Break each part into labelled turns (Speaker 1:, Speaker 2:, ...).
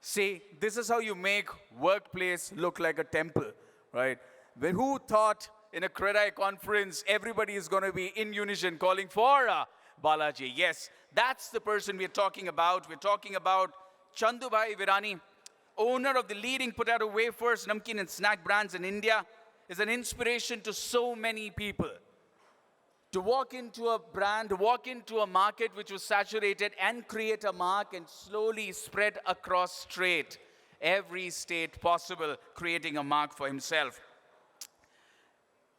Speaker 1: See, this is how you make workplace look like a temple, right? When who thought in a Credai conference everybody is going to be in unison calling for Balaji? Yes, that's the person we're talking about. We're talking about Chandubhai Virani, owner of the leading potato wafers, namkeen and snack brands in India, is an inspiration to so many people. To walk into a brand, walk into a market which was saturated and create a mark and slowly spread across straight every state possible, creating a mark for himself.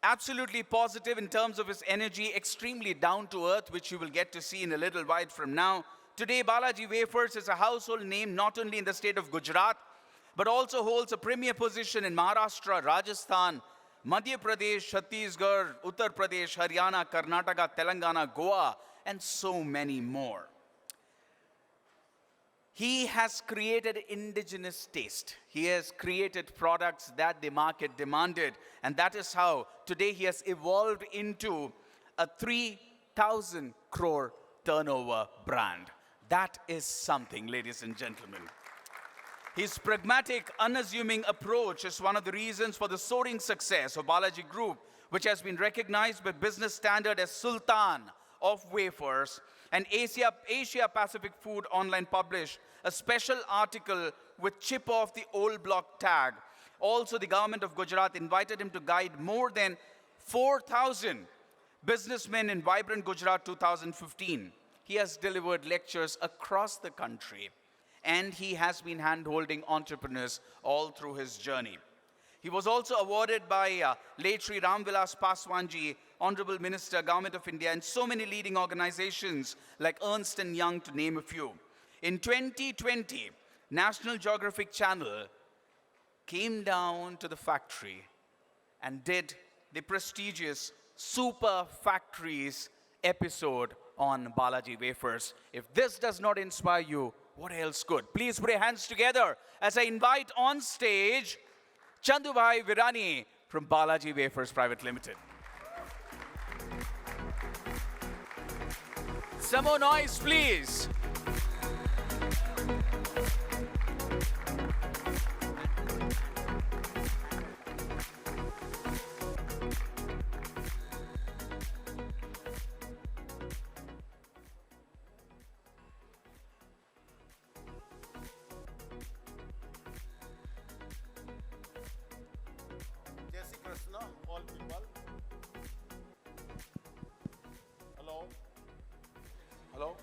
Speaker 1: Absolutely positive in terms of his energy, extremely down to earth, which you will get to see in a little while from now. Today, Balaji Wafers is a household name not only in the state of Gujarat, but also holds a premier position in Maharashtra, Rajasthan, Madhya Pradesh, Chhattisgarh, Uttar Pradesh, Haryana, Karnataka, Telangana, Goa, and so many more. He has created indigenous taste. He has created products that the market demanded. And that is how today he has evolved into a 3,000 crore turnover brand. That is something, ladies and gentlemen. His pragmatic, unassuming approach is one of the reasons for the soaring success of Balaji Group, which has been recognized by Business Standard as Sultan of Wafers. And Asia Pacific Food Online published a special article with chip off the old block tag. Also, the government of Gujarat invited him to guide more than 4,000 businessmen in Vibrant Gujarat 2015. He has delivered lectures across the country, and he has been hand-holding entrepreneurs all through his journey. He was also awarded by late Sri Ram Vilas Paswanji, Honorable Minister, Government of India, and so many leading organizations like Ernst & Young, to name a few. In 2020, National Geographic Channel came down to the factory and did the prestigious Super Factories episode on Balaji Wafers. If this does not inspire you, what else could? Please put your hands together as I invite on stage Chandubhai Virani from Balaji Wafers Private Limited. Some more noise, please.
Speaker 2: Jai Shri Krishna, all people. Hello. Hello.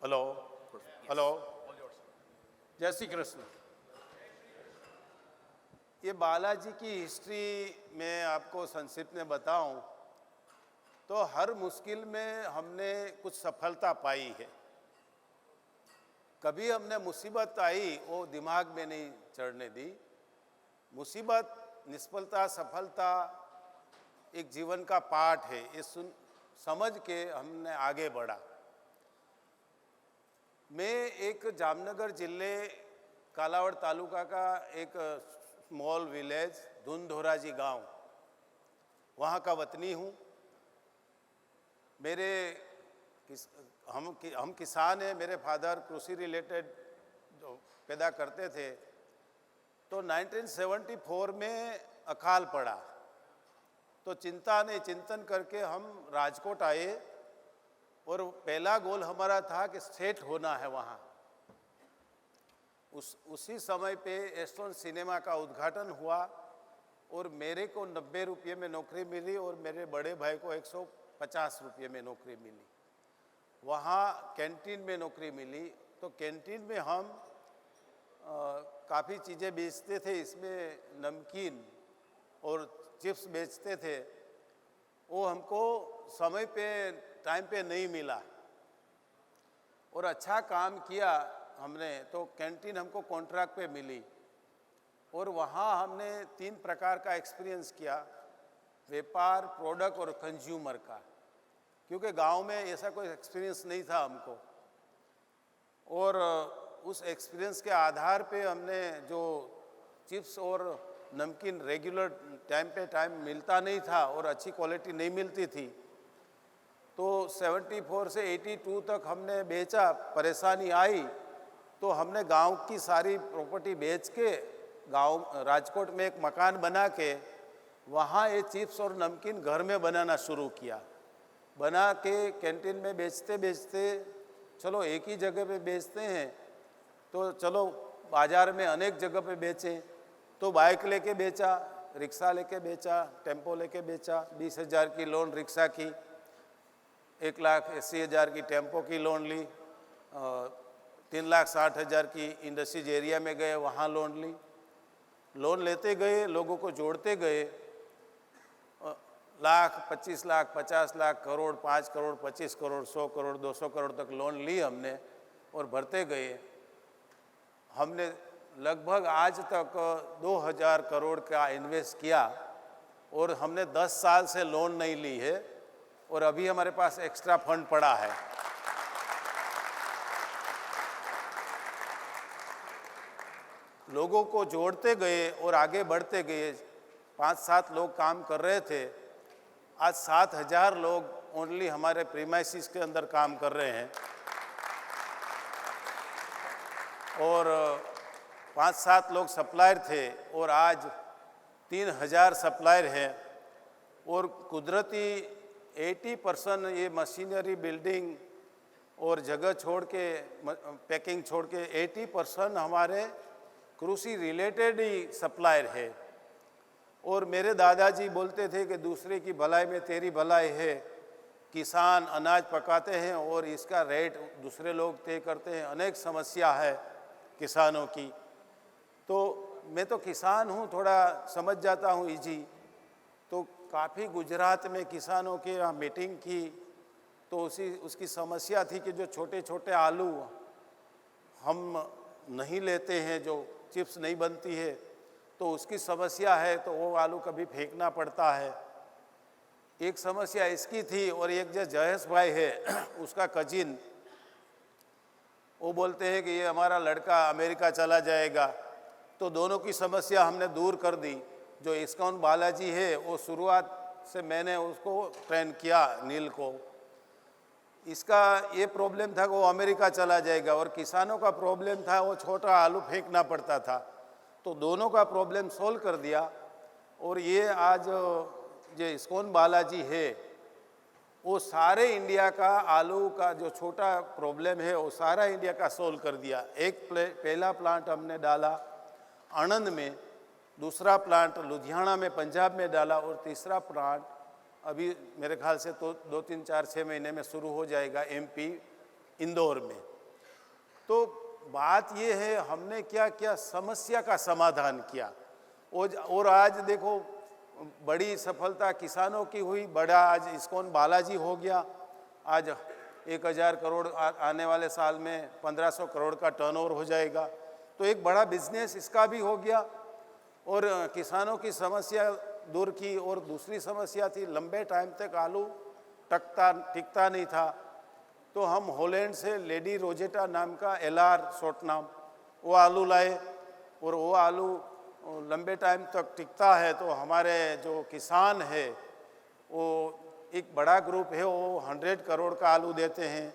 Speaker 2: Hello hello जय श्री कृष्ण। ये बालाजी की history में आपको संक्षिप्त में बताऊं तो हर मुश्किल में हमने कुछ सफलता पाई है। कभी हमने मुसीबत आई वो दिमाग में नहीं चढ़ने दी। मुसीबत, निष्फलता, सफलता एक जीवन का पाठ है, ये समझ के हमने आगे बढ़ा। मैं एक जामनगर जिले कालावड़ तालुका का एक स्मॉल विलेज धुंधोराजी गांव, वहाँ का वतनी हूँ। मेरे हम किसान हैं। मेरे फादर कृषि रिलेटेड जो पैदा करते थे। तो 1974 में अकाल पड़ा तो चिंता नहीं, चिंतन करके हम राजकोट आए और पहला गोल हमारा था कि सेट होना है वहाँ। उसी समय पे एस्ट्रॉन सिनेमा का उद्घाटन हुआ और मेरे को 90 रुपये में नौकरी मिली और मेरे बड़े भाई को 150 रुपये में नौकरी मिली। वहाँ कैंटीन में नौकरी मिली। तो कैंटीन में हम काफ़ी चीज़ें बेचते थे, इसमें नमकीन और चिप्स बेचते थे। वो हमको समय पे, टाइम पे नहीं मिला और अच्छा काम किया हमने, तो कैंटीन हमको कॉन्ट्रैक्ट पे मिली और वहाँ हमने 3 प्रकार का एक्सपीरियंस किया, व्यापार, प्रोडक्ट और कंज्यूमर का, क्योंकि गांव में ऐसा कोई एक्सपीरियंस नहीं था हमको। और उस एक्सपीरियंस के आधार पे हमने जो चिप्स और नमकीन रेगुलर टाइम पे टाइम मिलता नहीं था और अच्छी क्वालिटी नहीं मिलती थी, तो 74 से 82 तक हमने बेचा, परेशानी आई तो हमने गांव की सारी प्रॉपर्टी बेच के गांव राजकोट में एक मकान बना के वहाँ ये चिप्स और नमकीन घर में बनाना शुरू किया। बना के कैंटीन में बेचते बेचते चलो एक ही जगह पे बेचते हैं तो चलो बाज़ार में अनेक जगह पे बेचें। तो बाइक लेके बेचा, रिक्शा लेके बेचा, टेम्पो लेके बेचा। 20,000 की लोन रिक्शा की, 1,80,000 की टेम्पो की लोन ली, 3,60,000 की इंडस्ट्रीज एरिया में गए वहाँ लोन ली। लोन लेते गए, लोगों को जोड़ते गए, लाख, 25 लाख, 50 लाख, करोड़, 5 करोड़, 25 करोड़, 100 करोड़, 200 करोड़ तक लोन ली हमने और भरते गए। हमने लगभग आज तक 2,000 करोड़ का इन्वेस्ट किया और हमने 10 साल से लोन नहीं ली है और अभी हमारे पास एक्स्ट्रा फंड पड़ा है। लोगों को जोड़ते गए और आगे बढ़ते गए। 5-7 लोग काम कर रहे थे, आज 7,000 लोग ओनली हमारे प्रीमाइसिस के अंदर काम कर रहे हैं और 5-7 लोग सप्लायर थे और आज 3,000 सप्लायर हैं। और कुदरती 80% ये मशीनरी, बिल्डिंग और जगह छोड़ के, पैकिंग छोड़ के 80% हमारे कृषि रिलेटेड ही सप्लायर है। और मेरे दादाजी बोलते थे कि दूसरे की भलाई में तेरी भलाई है। किसान अनाज पकाते हैं और इसका रेट दूसरे लोग तय करते हैं। अनेक समस्या है किसानों की। तो मैं तो किसान हूँ, थोड़ा समझ जाता हूँ इजी। तो काफ़ी गुजरात में किसानों के यहाँ मीटिंग की तो उसकी समस्या थी कि जो छोटे छोटे आलू हम नहीं लेते हैं, जो चिप्स नहीं बनती है, तो उसकी समस्या है, तो वो आलू कभी फेंकना पड़ता है। एक समस्या इसकी थी। और एक जो जयेश भाई है उसका कजिन, वो बोलते हैं कि ये हमारा लड़का अमेरिका चला जाएगा। तो दोनों की समस्या हमने दूर कर दी। जो इस्कॉन बालाजी है वो शुरुआत से मैंने उसको ट्रेन किया, नील को। इसका ये प्रॉब्लम था कि वो अमेरिका चला जाएगा और किसानों का प्रॉब्लम था वो छोटा आलू फेंकना पड़ता था। तो दोनों का प्रॉब्लम सोल्व कर दिया। और ये आज जो इस्कॉन बालाजी है वो सारे इंडिया का आलू का जो छोटा प्रॉब्लम है वो सारा इंडिया का सोल्व कर दिया। पहला प्लांट हमने डाला आणंद में, दूसरा प्लांट लुधियाना में, पंजाब में डाला और तीसरा प्लांट अभी मेरे ख्याल से तो 2-3-4-6 महीने में शुरू हो जाएगा MP इंदौर में। तो बात ये है हमने क्या क्या समस्या का समाधान किया। और आज देखो बड़ी सफलता किसानों की हुई। बड़ा आज इस्कॉन बालाजी हो गया। आज 1,000 करोड़, आने वाले साल में 1,500 करोड़ का टर्नओवर हो जाएगा। तो एक बड़ा बिजनेस इसका भी हो गया और किसानों की समस्या दूर की। और दूसरी समस्या थी, लंबे टाइम तक आलू टिकता नहीं था। तो हम हॉलैंड से लेडी रोजेटा नाम का LR सोटनाम वो आलू लाए और वो आलू लंबे टाइम तक टिकता है। तो हमारे जो किसान है वो एक बड़ा ग्रुप है, वो 100 करोड़ का आलू देते हैं।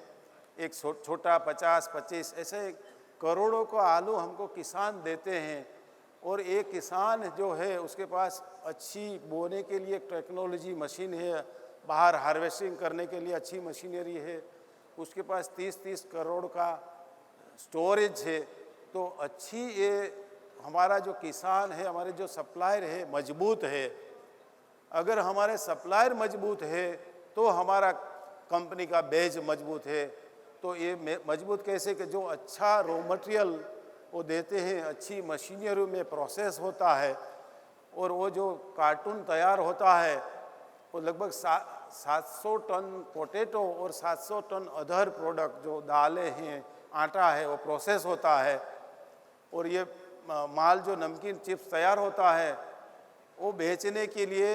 Speaker 2: एक छोटा 50-25 ऐसे करोड़ों का आलू हमको किसान देते हैं। और एक किसान जो है उसके पास अच्छी बोने के लिए टेक्नोलॉजी मशीन है, बाहर हार्वेस्टिंग करने के लिए अच्छी मशीनरी है, उसके पास 30-30 करोड़ का स्टोरेज है। तो अच्छी ये हमारा जो किसान है, हमारे जो सप्लायर है मजबूत है। अगर हमारे सप्लायर मजबूत है तो हमारा कंपनी का बेस मजबूत है। तो ये मजबूत कैसे कि जो अच्छा रॉ मटेरियल वो देते हैं, अच्छी मशीनरी में प्रोसेस होता है और वो जो कार्टून तैयार होता है वो लगभग 700 टन पोटैटो और 700 टन अदर प्रोडक्ट जो दालें हैं, आटा है, वो प्रोसेस होता है। और ये माल जो नमकीन चिप्स तैयार होता है वो बेचने के लिए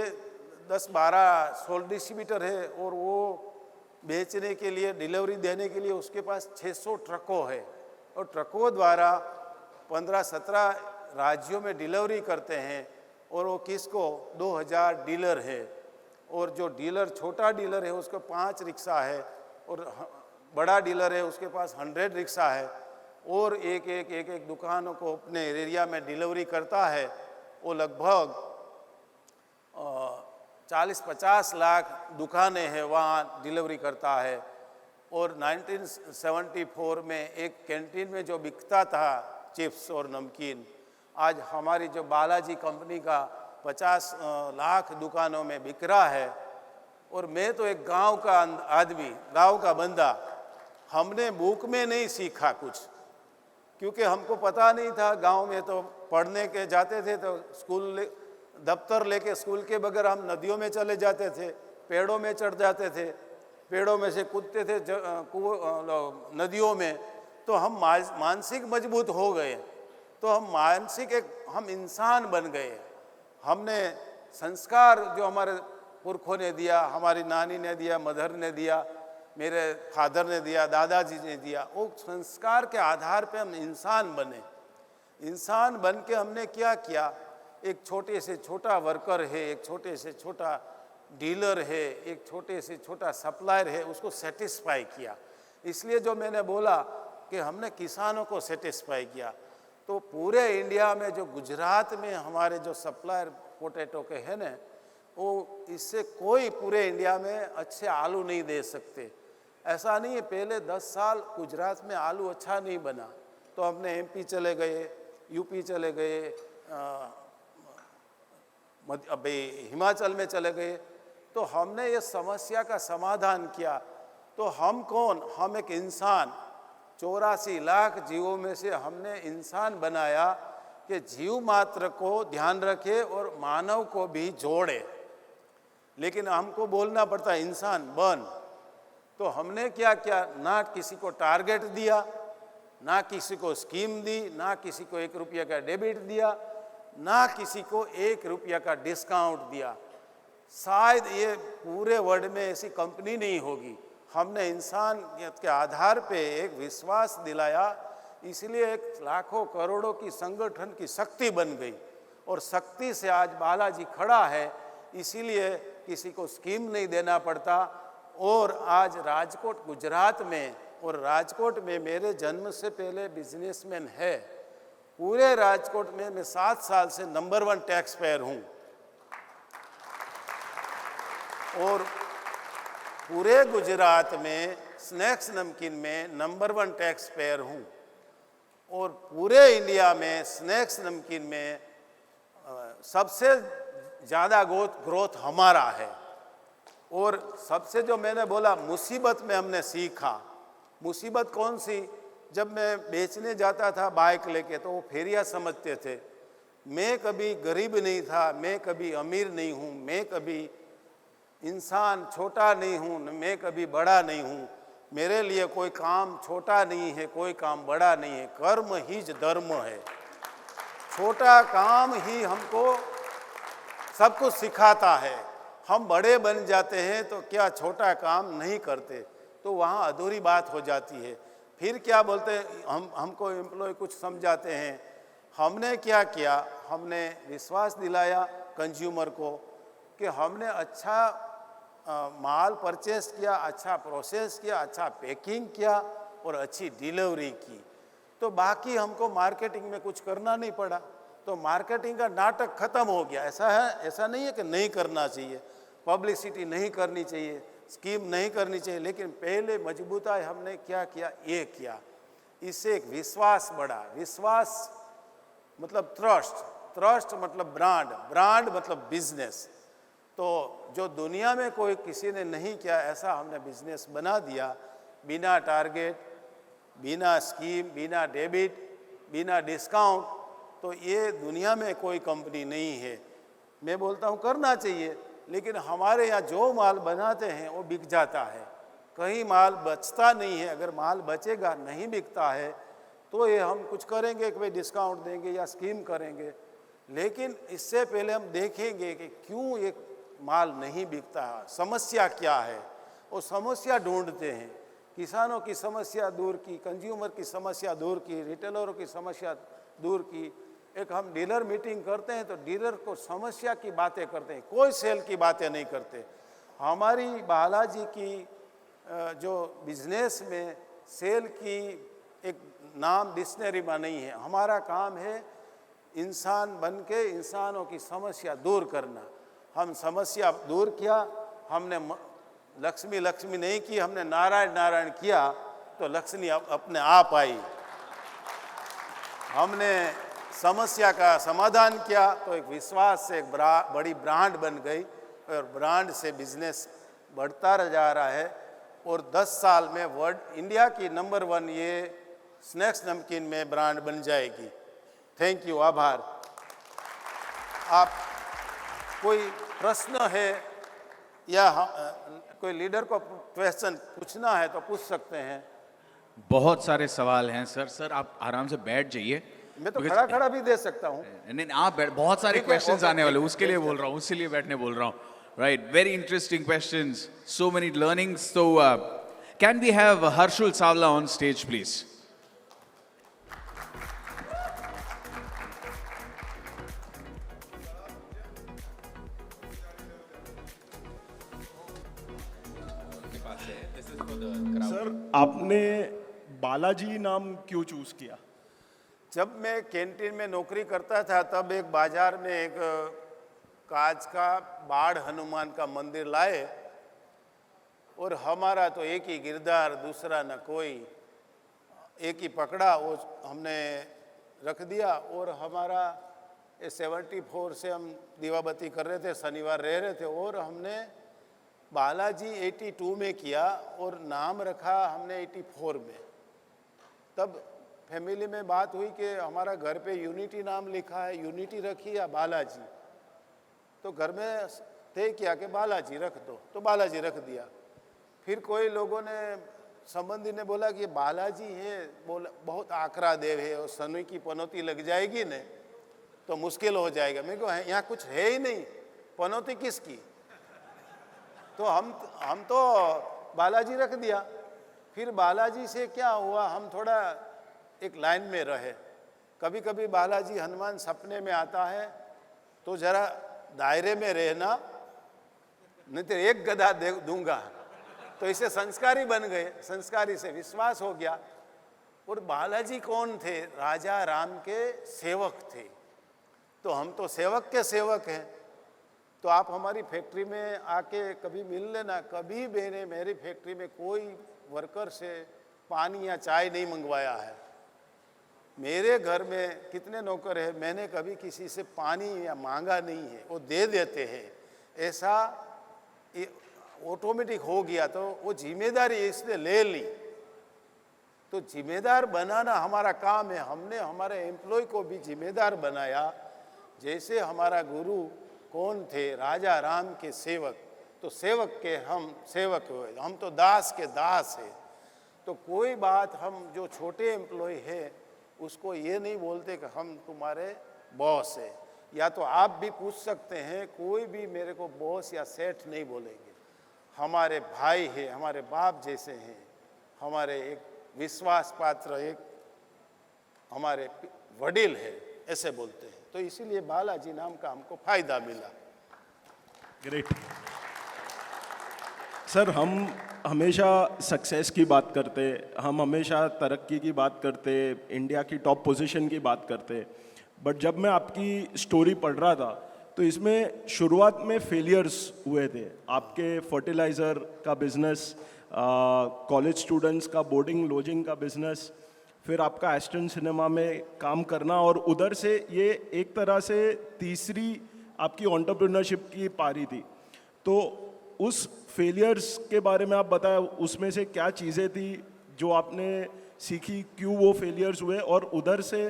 Speaker 2: 10-12 सोल डिस्ट्रीब्यूटर है और वो बेचने के लिए, डिलीवरी देने के लिए उसके पास 600 ट्रकों है। और ट्रकों द्वारा 15-17 राज्यों में डिलीवरी करते हैं। और वो किसको 2,000 डीलर है और जो डीलर छोटा डीलर है उसके 5 रिक्शा है, और बड़ा डीलर है उसके पास 100 रिक्शा है, और एक दुकानों को अपने एरिया में डिलीवरी करता है। वो लगभग 40-50 लाख दुकानें हैं वहाँ डिलीवरी करता है। और 1974 में एक कैंटीन में जो बिकता था चिप्स और नमकीन, आज हमारी जो बालाजी कंपनी का 50 लाख दुकानों में बिक रहा है। और मैं तो एक गांव का आदमी, गांव का बंदा, हमने बुक में नहीं सीखा कुछ, क्योंकि हमको पता नहीं था। गांव में तो पढ़ने के जाते थे तो स्कूल दफ्तर लेके स्कूल के बगैर हम नदियों में चले जाते थे, पेड़ों में चढ़ जाते थे, पेड़ों में से कूदते थे नदियों में। तो हम मानसिक मजबूत हो गए, तो हम इंसान बन गए। हमने संस्कार जो हमारे पुरखों ने दिया, हमारी नानी ने दिया, मदर ने दिया, मेरे फादर ने दिया, दादाजी ने दिया, वो संस्कार के आधार पे हम इंसान बने। इंसान बन के हमने क्या किया, एक छोटे से छोटा वर्कर है, एक छोटे से छोटा डीलर है, एक छोटे से छोटा सप्लायर है, उसको सेटिस्फाई किया। इसलिए जो मैंने बोला कि हमने किसानों को सेटिस्फाई किया, तो पूरे इंडिया में जो गुजरात में हमारे जो सप्लायर पोटैटो के हैं ना, वो इससे कोई पूरे इंडिया में अच्छे आलू नहीं दे सकते। ऐसा नहीं है, पहले 10 साल गुजरात में आलू अच्छा नहीं बना, तो हमने एमपी चले गए, यूपी चले गए, हिमाचल में चले गए, तो हमने ये समस्या का समाधान किया। तो हम कौन, हम एक इंसान, 84 लाख जीवों में से हमने इंसान बनाया कि जीव मात्र को ध्यान रखे और मानव को भी जोड़े। लेकिन हमको बोलना पड़ता है इंसान बन। तो हमने क्या किया, ना किसी को टारगेट दिया, ना किसी को स्कीम दी, ना किसी को 1 रुपये का डेबिट दिया, ना किसी को 1 रुपया का डिस्काउंट दिया। शायद ये पूरे वर्ल्ड में ऐसी कंपनी नहीं होगी। हमने इंसानियत के आधार पे एक विश्वास दिलाया, इसलिए एक लाखों करोड़ों की संगठन की शक्ति बन गई। और शक्ति से आज बालाजी खड़ा है, इसीलिए किसी को स्कीम नहीं देना पड़ता। और आज राजकोट गुजरात में, और राजकोट में मेरे जन्म से पहले बिजनेसमैन है। पूरे राजकोट में मैं 7 साल से नंबर 1 टैक्स पेयर हूँ, और पूरे गुजरात में स्नैक्स नमकीन में नंबर 1 टैक्स पेयर हूँ, और पूरे इंडिया में स्नैक्स नमकीन में सबसे ज़्यादा ग्रोथ हमारा है। और सबसे जो मैंने बोला मुसीबत में हमने सीखा, मुसीबत कौन सी, जब मैं बेचने जाता था बाइक लेके तो वो फेरिया समझते थे। मैं कभी गरीब नहीं था, मैं कभी अमीर नहीं हूँ, मैं कभी इंसान छोटा नहीं हूँ, मैं कभी बड़ा नहीं हूँ। मेरे लिए कोई काम छोटा नहीं है, कोई काम बड़ा नहीं है, कर्म ही धर्म है। छोटा काम ही हमको सब कुछ सिखाता है। हम बड़े बन जाते हैं तो क्या छोटा काम नहीं करते, तो वहाँ अधूरी बात हो जाती है। फिर क्या बोलते हैं, हमको एम्प्लॉय कुछ समझाते हैं। हमने क्या किया, हमने विश्वास दिलाया कंज्यूमर को कि हमने अच्छा माल परचेस किया, अच्छा प्रोसेस किया, अच्छा पैकिंग किया और अच्छी डिलीवरी की, तो बाकी हमको मार्केटिंग में कुछ करना नहीं पड़ा। तो मार्केटिंग का नाटक खत्म हो गया। ऐसा है, ऐसा नहीं है कि नहीं करना चाहिए, पब्लिसिटी नहीं करनी चाहिए, स्कीम नहीं करनी चाहिए, लेकिन पहले मजबूताई हमने क्या किया, ये किया। इससे एक विश्वास बढ़ा। विश्वास मतलब ट्रस्ट, ट्रस्ट मतलब ब्रांड, ब्रांड मतलब बिजनेस। तो जो दुनिया में कोई किसी ने नहीं किया, ऐसा हमने बिजनेस बना दिया, बिना टारगेट, बिना स्कीम, बिना डेबिट, बिना डिस्काउंट। तो ये दुनिया में कोई कंपनी नहीं है। मैं बोलता हूँ करना चाहिए, लेकिन हमारे यहाँ जो माल बनाते हैं वो बिक जाता है, कहीं माल बचता नहीं है। अगर माल बचेगा, नहीं बिकता है, तो ये हम कुछ करेंगे कि भाई डिस्काउंट देंगे या स्कीम करेंगे, लेकिन इससे पहले हम देखेंगे कि क्यों ये माल नहीं बिकता है, समस्या क्या है। वो समस्या ढूंढते हैं। किसानों की समस्या दूर की, कंज्यूमर की समस्या दूर की, रिटेलरों की समस्या दूर की, एक हम डीलर मीटिंग करते हैं तो डीलर को समस्या की बातें करते हैं, कोई सेल की बातें नहीं करते। हमारी बालाजी की जो बिजनेस में सेल की एक नाम डिक्शनरी में नहीं है। हमारा काम है इंसान बन के इंसानों की समस्या दूर करना। हम समस्या दूर किया, हमने लक्ष्मी लक्ष्मी नहीं की, हमने नारायण नारायण किया तो लक्ष्मी अपने आप आई। हमने समस्या का समाधान किया तो एक विश्वास से एक बड़ी ब्रांड बन गई और ब्रांड से बिजनेस बढ़ता जा रहा है। और 10 साल में वर्ल्ड इंडिया की नंबर 1 ये स्नैक्स नमकीन में ब्रांड बन जाएगी। थैंक यू, आभार। आप कोई प्रश्न है या कोई लीडर को क्वेश्चन पूछना है तो पूछ सकते हैं।
Speaker 1: बहुत सारे सवाल हैं सर। सर आप आराम से बैठ जाइए।
Speaker 2: मैं तो खड़ा खड़ा भी दे सकता हूँ।
Speaker 1: नहीं, आप बैठ, बहुत सारे
Speaker 2: ठीक है,
Speaker 1: क्वेश्चंस
Speaker 2: ओके,
Speaker 1: आने वाले,
Speaker 2: ठीक,
Speaker 1: उसके लिए
Speaker 2: ठीक
Speaker 1: बोल
Speaker 2: है।
Speaker 1: रहा हूँ, उसीलिए बैठने बोल रहा हूँ। Right, very interesting questions, so many learnings. तो can we have Harshul Sawla on stage please?
Speaker 3: Sir, आपने बालाजी नाम क्यों चूज किया?
Speaker 2: जब मैं कैंटीन में नौकरी करता था तब एक बाजार में एक कांच का बाढ़ हनुमान का मंदिर लाए और हमारा तो एक ही गिरदार, दूसरा न कोई, एक ही पकड़ा, वो हमने रख दिया। और हमारा 74 से हम दीवाबत्ती कर रहे थे, शनिवार रह रहे थे और हमने बालाजी 82 में किया और नाम रखा हमने 84 में। तब फैमिली में बात हुई कि हमारा घर पे यूनिटी नाम लिखा है, यूनिटी रखी या बालाजी। तो घर में तय किया कि बालाजी रख दो, तो बालाजी रख दिया। फिर कोई लोगों ने, संबंधी ने बोला कि बालाजी है, बोला बहुत आकरा देव है और सनई की पनौती लग जाएगी न तो मुश्किल हो जाएगा। मैं कहा यहाँ कुछ है ही नहीं, पनौती किसकी? तो हम तो बालाजी रख दिया। फिर बालाजी से क्या हुआ, हम थोड़ा एक लाइन में रहे। कभी कभी बालाजी हनुमान सपने में आता है तो जरा दायरे में रहना, नहीं तो एक गदा दे दूंगा। तो इसे संस्कारी बन गए, संस्कारी से विश्वास हो गया। और बालाजी कौन थे? राजा राम के सेवक थे। तो हम तो सेवक के सेवक हैं। तो आप हमारी फैक्ट्री में आके कभी मिल लेना। कभी मैंने मेरी फैक्ट्री में कोई वर्कर से पानी या चाय नहीं मंगवाया है। मेरे घर में कितने नौकर हैं, मैंने कभी किसी से पानी या मांगा नहीं है, वो दे देते हैं। ऐसा ऑटोमेटिक हो गया, तो वो जिम्मेदारी इसने ले ली। तो जिम्मेदार बनाना हमारा काम है। हमने हमारे एम्प्लॉय को भी जिम्मेदार बनाया। जैसे हमारा गुरु कौन थे? राजा राम के सेवक। तो सेवक के हम सेवक हुए, हम तो दास के दास हैं। तो कोई बात हम जो छोटे एम्प्लॉय है उसको ये नहीं बोलते कि हम तुम्हारे बॉस है। या तो आप भी पूछ सकते हैं, कोई भी मेरे को बॉस या सेठ नहीं बोलेंगे। हमारे भाई है, हमारे बाप जैसे हैं, हमारे एक विश्वास पात्र, एक हमारे वडील है, ऐसे बोलते हैं। तो इसीलिए बालाजी नाम का हमको फायदा मिला।
Speaker 3: ग्रेट सर, हम हमेशा सक्सेस की बात करते, हम हमेशा तरक्की की बात करते, इंडिया की टॉप पोजीशन की बात करते। बट जब मैं आपकी स्टोरी पढ़ रहा था तो इसमें शुरुआत में फेलियर्स हुए थे। आपके फर्टिलाइज़र का बिजनेस, कॉलेज स्टूडेंट्स का बोर्डिंग लॉजिंग का बिजनेस, फिर आपका एस्टन सिनेमा में काम करना, और उधर से ये एक तरह से तीसरी आपकी एंटरप्रेन्योरशिप की पारी थी। तो उस फेलियर्स के बारे में आप बताएं, उसमें से क्या चीज़ें थी जो आपने सीखी, क्यों वो फेलियर्स हुए, और उधर से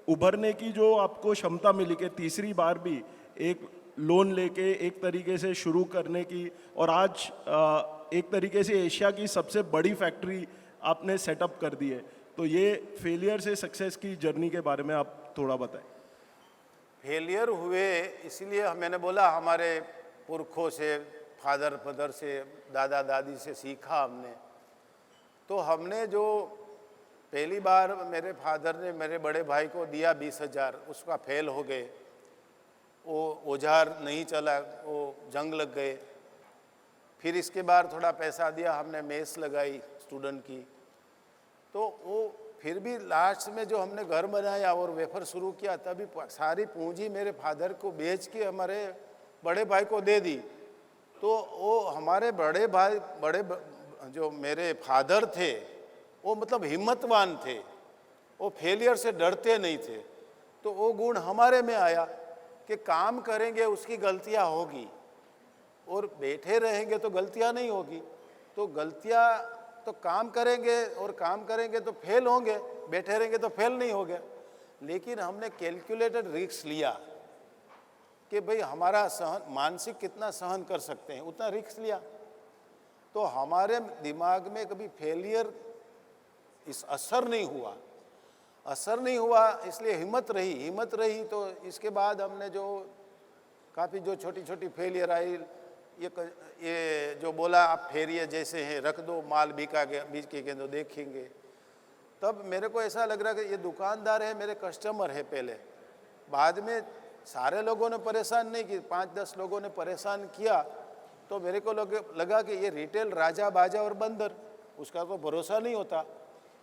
Speaker 3: उभरने की जो आपको क्षमता मिली कि तीसरी बार भी एक लोन लेके एक तरीके से शुरू करने की, और आज एक तरीके से एशिया की सबसे बड़ी फैक्ट्री आपने सेटअप कर दी है। तो ये फेलियर से सक्सेस की जर्नी के बारे में आप थोड़ा बताएं।
Speaker 2: फेलियर हुए इसलिए मैंने बोला, हमारे पुरखों से, फादर मदर से, दादा दादी से सीखा हमने। तो हमने जो पहली बार मेरे फादर ने मेरे बड़े भाई को दिया 20,000, उसका फेल हो गए, वो औजार नहीं चला, वो जंग लग गए। फिर इसके बाद थोड़ा पैसा दिया, हमने मेस लगाई स्टूडेंट की, तो वो फिर भी लास्ट में जो हमने घर बनाया और वेफर शुरू किया, तभी सारी पूंजी मेरे फादर को बेच के हमारे बड़े भाई को दे दी। तो वो हमारे जो मेरे फादर थे वो मतलब हिम्मतवान थे, वो फेलियर से डरते नहीं थे। तो वो गुण हमारे में आया कि काम करेंगे उसकी गलतियां होगी, और बैठे रहेंगे तो गलतियां नहीं होगी। तो गलतियां तो काम करेंगे, और काम करेंगे तो फेल होंगे, बैठे रहेंगे तो फेल नहीं होंगे। लेकिन हमने कैलकुलेटेड रिस्क लिया कि भाई हमारा मानसिक कितना सहन कर सकते हैं, उतना रिस्क लिया। तो हमारे दिमाग में कभी फेलियर इस असर नहीं हुआ, इसलिए हिम्मत रही। तो इसके बाद हमने जो काफ़ी जो छोटी छोटी फेलियर आई, ये जो बोला आप फेरिए जैसे हैं, रख दो माल बिकेंगे तो देखेंगे। तब मेरे को ऐसा लग रहा कि ये दुकानदार है, मेरे कस्टमर है पहले। बाद में सारे लोगों ने परेशान नहीं की, 5-10 लोगों ने परेशान किया, तो मेरे को लगा कि ये रिटेल राजा बाजा और बंदर, उसका तो भरोसा नहीं होता।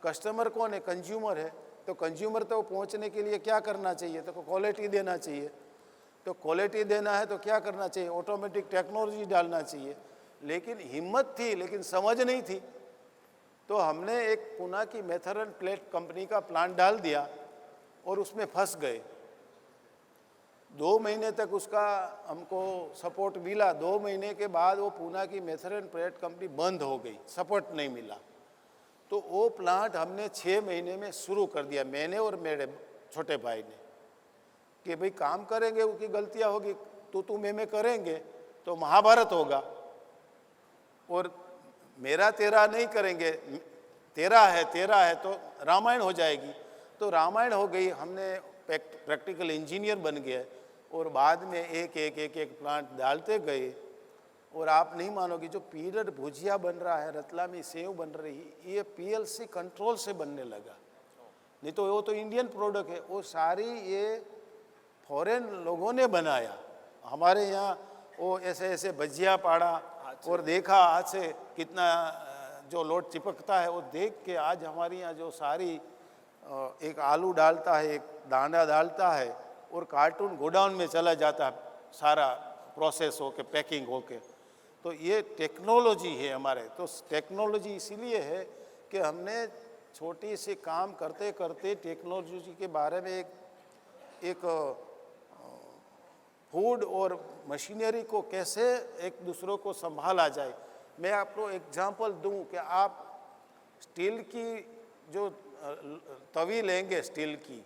Speaker 2: कस्टमर कौन है? कंज्यूमर है। तो कंज्यूमर तो पहुंचने के लिए क्या करना चाहिए? तो क्वालिटी देना चाहिए। तो क्वालिटी देना है तो क्या करना चाहिए? ऑटोमेटिक टेक्नोलॉजी डालना चाहिए। लेकिन हिम्मत थी, लेकिन समझ नहीं थी। तो हमने एक पुणे की मेथर एंड प्लेट कंपनी का प्लांट डाल दिया और उसमें फंस गए। 2 महीने तक उसका हमको सपोर्ट मिला। 2 महीने के बाद वो पुणे की मेथर एंड प्लेट कंपनी बंद हो गई, सपोर्ट नहीं मिला। तो वो प्लांट हमने 6 महीने में शुरू कर दिया, मैंने और मेरे छोटे भाई ने, कि भाई काम करेंगे उसकी गलतियां होगी, तू मैं करेंगे तो महाभारत होगा, और मेरा तेरा नहीं करेंगे, तेरा है तो रामायण हो जाएगी। तो रामायण हो गई। हमने प्रैक्टिकल इंजीनियर बन गए और बाद में एक प्लांट डालते गए। और आप नहीं मानोगे, जो पीनट भुजिया बन रहा है, रतलामी सेव बन रही, ये पीएलसी कंट्रोल से बनने लगा। नहीं तो वो तो इंडियन प्रोडक्ट है, वो सारी ये फॉरेन लोगों ने बनाया। हमारे यहाँ वो ऐसे भजिया पाड़ा और देखा हाथ से कितना जो लोट चिपकता है, वो देख के आज हमारे यहाँ जो सारी एक आलू डालता है, एक दाना डालता है, और कार्टून गोडाउन में चला जाता है, सारा प्रोसेस होके पैकिंग होके। तो ये टेक्नोलॉजी है हमारे। तो टेक्नोलॉजी इसीलिए है कि हमने छोटी सी काम करते करते टेक्नोलॉजी के बारे में एक फूड और मशीनरी को कैसे एक दूसरों को संभाला जाए। मैं आपको एग्जांपल दूं कि आप स्टील की जो तवी लेंगे, स्टील की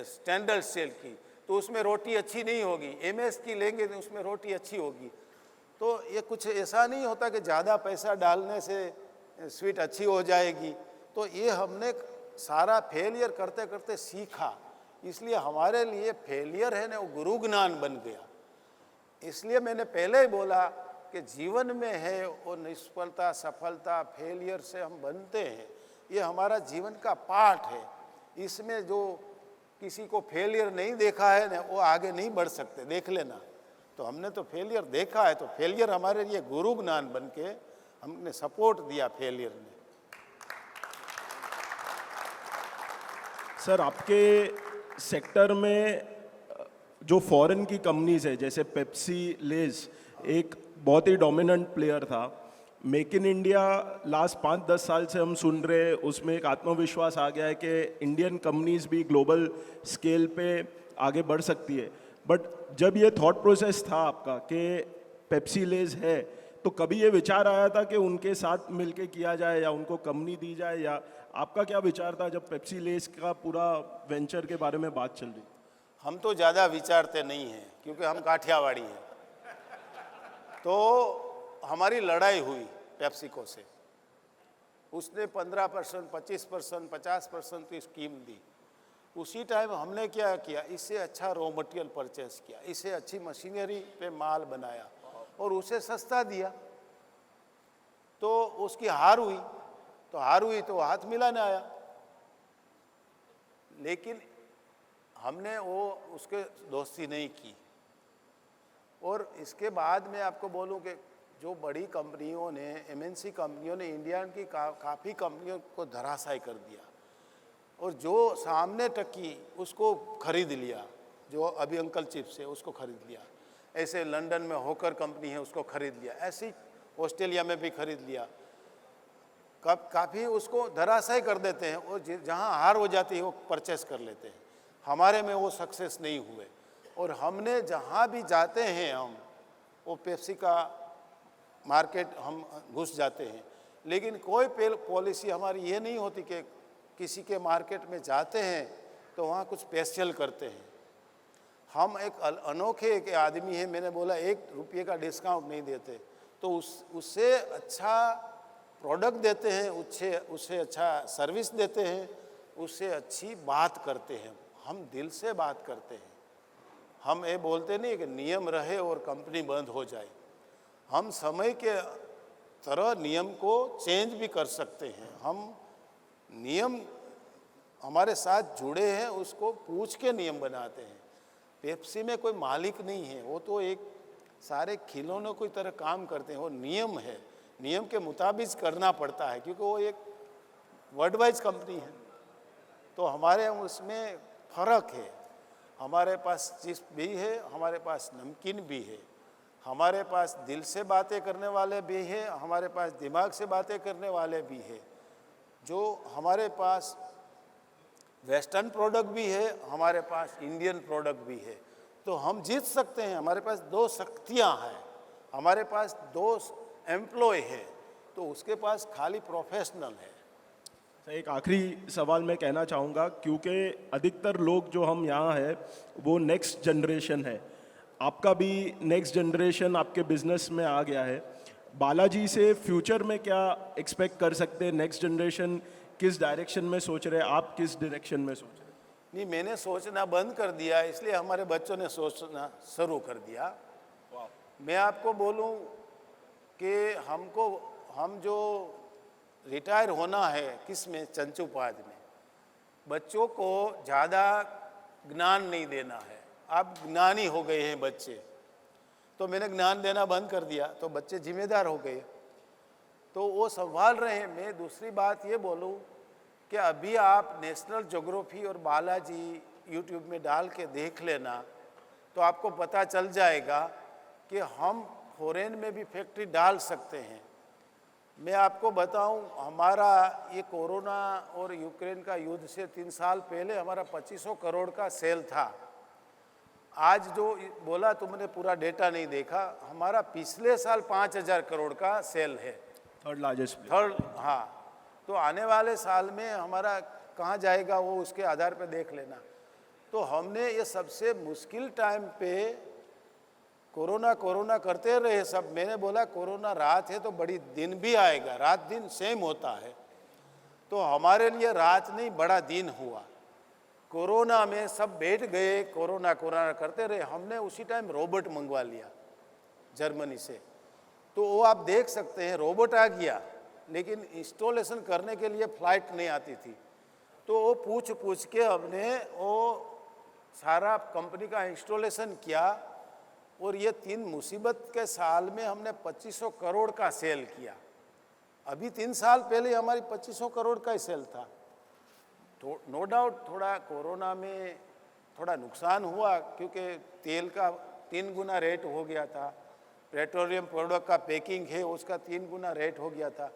Speaker 2: स्टैंडर्ड स्टील की, तो उसमें रोटी अच्छी नहीं होगी। एमएस की लेंगे तो उसमें रोटी अच्छी होगी। तो ये कुछ ऐसा नहीं होता कि ज़्यादा पैसा डालने से स्वीट अच्छी हो जाएगी। तो ये हमने सारा फेलियर करते करते सीखा। इसलिए हमारे लिए फेलियर है ना, वो गुरु ज्ञान बन गया। इसलिए मैंने पहले ही बोला कि जीवन में है वो निष्फलता, सफलता, फेलियर से हम बनते हैं। ये हमारा जीवन का पाठ है। इसमें जो किसी को फेलियर नहीं देखा है ना, वो आगे नहीं बढ़ सकते। देख लेना। तो हमने तो फेलियर देखा है, तो फेलियर हमारे लिए गुरु ज्ञान बन के हमने सपोर्ट दिया फेलियर ने।
Speaker 3: सर, आपके सेक्टर में जो फॉरेन की कंपनीज है, जैसे पेप्सी, लेज, एक बहुत ही डोमिनेंट प्लेयर था। मेक इन इंडिया लास्ट 5-10 साल से हम सुन रहे, उसमें एक आत्मविश्वास आ गया है कि इंडियन कंपनीज भी ग्लोबल स्केल पे आगे बढ़ सकती है। बट जब ये थॉट प्रोसेस था आपका कि पेप्सी लेज है, तो कभी ये विचार आया था कि उनके साथ मिलके किया जाए या उनको कंपनी दी जाए, या आपका क्या विचार था जब पेप्सी लेज का पूरा वेंचर के बारे में बात चल रही?
Speaker 2: हम तो ज़्यादा विचारते नहीं हैं, क्योंकि हम काठियावाड़ी हैं। तो हमारी लड़ाई हुई पेप्सिको से। उसने 15%, 25%, 50% की स्कीम दी। उसी टाइम हमने क्या किया, इससे अच्छा रॉ मटेरियल परचेस किया, इससे अच्छी मशीनरी पे माल बनाया और उसे सस्ता दिया। तो उसकी हार हुई, तो हाथ मिलाने आया। लेकिन हमने वो उसके दोस्ती नहीं की। और इसके बाद मैं आपको बोलूं कि जो बड़ी कंपनियों ने, एमएनसी कंपनियों ने इंडिया की काफ़ी कंपनियों को धराशायी कर दिया, और जो सामने टकी उसको खरीद लिया। जो अभी अंकल चिप्स है उसको खरीद लिया, ऐसे लंदन में होकर कंपनी है उसको खरीद लिया, ऐसी ऑस्ट्रेलिया में भी खरीद लिया। काफ़ी उसको धराशायी कर देते हैं, और जहाँ हार हो जाती है वो परचेस कर लेते हैं। हमारे में वो सक्सेस नहीं हुए, और हमने जहाँ भी जाते हैं हम, वो पेप्सी का मार्केट हम घुस जाते हैं, लेकिन कोई पॉलिसी हमारी ये नहीं होती कि किसी के मार्केट में जाते हैं तो वहाँ कुछ स्पेशल करते हैं। हम एक अनोखे एक आदमी है, मैंने बोला 1 रुपये का डिस्काउंट नहीं देते, तो उससे अच्छा प्रोडक्ट देते हैं, उससे अच्छा सर्विस देते हैं, उससे अच्छी बात करते हैं, हम दिल से बात करते हैं। हम ये बोलते नहीं कि नियम रहे और कंपनी बंद हो जाए। हम समय के तरह नियम को चेंज भी कर सकते हैं। हम नियम हमारे साथ जुड़े हैं, उसको पूछ के नियम बनाते हैं। पेप्सी में कोई मालिक नहीं है, वो तो एक सारे खिलौनों की तरह काम करते हैं। वो नियम है, नियम के मुताबिक करना पड़ता है, क्योंकि वो एक वर्ल्ड वाइज कंपनी है। तो हमारे उसमें फ़र्क है। हमारे पास चिप्स भी है, हमारे पास नमकीन भी है, हमारे पास दिल से बातें करने वाले भी हैं, हमारे पास दिमाग से बातें करने वाले भी हैं। जो हमारे पास वेस्टर्न प्रोडक्ट भी है, हमारे पास इंडियन प्रोडक्ट भी है। तो हम जीत सकते हैं। हमारे पास 2 शक्तियाँ हैं, हमारे पास 2 एम्प्लॉय है, तो उसके पास खाली प्रोफेशनल है।
Speaker 3: सर, एक आखिरी सवाल मैं कहना चाहूँगा, क्योंकि अधिकतर लोग जो हम यहाँ हैं वो नेक्स्ट जनरेशन है। आपका भी नेक्स्ट जनरेशन आपके बिजनेस में आ गया है। बालाजी से फ्यूचर में क्या एक्सपेक्ट कर सकते हैं? नेक्स्ट जनरेशन किस डायरेक्शन में सोच रहे हैं, आप किस डायरेक्शन में सोच रहे हैं?
Speaker 2: नहीं, मैंने सोचना बंद कर दिया, इसलिए हमारे बच्चों ने सोचना शुरू कर दिया। मैं आपको बोलूं कि हम जो रिटायर होना है किस में, चंचुपाद में, बच्चों को ज़्यादा ज्ञान नहीं देना है। अब ज्ञानी हो गए हैं बच्चे, तो मैंने ज्ञान देना बंद कर दिया, तो बच्चे जिम्मेदार हो गए, तो वो संभाल रहे हैं। मैं दूसरी बात ये बोलूं कि अभी आप नेशनल ज्योग्राफी और बालाजी यूट्यूब में डाल के देख लेना, तो आपको पता चल जाएगा कि हम फॉरेन में भी फैक्ट्री डाल सकते हैं। मैं आपको बताऊं, हमारा ये कोरोना और यूक्रेन का युद्ध से 3 साल पहले हमारा 2500 करोड़ का सेल था। आज जो बोला तुमने पूरा डेटा नहीं देखा, हमारा पिछले साल 5000 करोड़ का सेल है,
Speaker 3: थर्ड लार्जेस्ट।
Speaker 2: हाँ। तो आने वाले साल में हमारा कहाँ जाएगा वो उसके आधार पे देख लेना। तो हमने ये सबसे मुश्किल टाइम पे कोरोना करते रहे सब। मैंने बोला कोरोना रात है तो बड़ी दिन भी आएगा, रात दिन सेम होता है। तो हमारे लिए रात नहीं, बड़ा दिन हुआ। कोरोना में सब बैठ गए, कोरोना करते रहे। हमने उसी टाइम रोबोट मंगवा लिया जर्मनी से। तो वो आप देख सकते हैं, रोबोट आ गया, लेकिन इंस्टॉलेशन करने के लिए फ्लाइट नहीं आती थी। तो वो पूछ के हमने वो सारा कंपनी का इंस्टॉलेशन किया, और ये 3 मुसीबत के साल में हमने 2500 करोड़ का सेल किया। अभी 3 साल पहले हमारी 2500 करोड़ का ही सेल था। तो नो डाउट थोड़ा कोरोना में थोड़ा नुकसान हुआ, क्योंकि तेल का 3 गुना रेट हो गया था, पेट्रोलियम प्रोडक्ट का पैकिंग है उसका 3 गुना रेट हो गया था।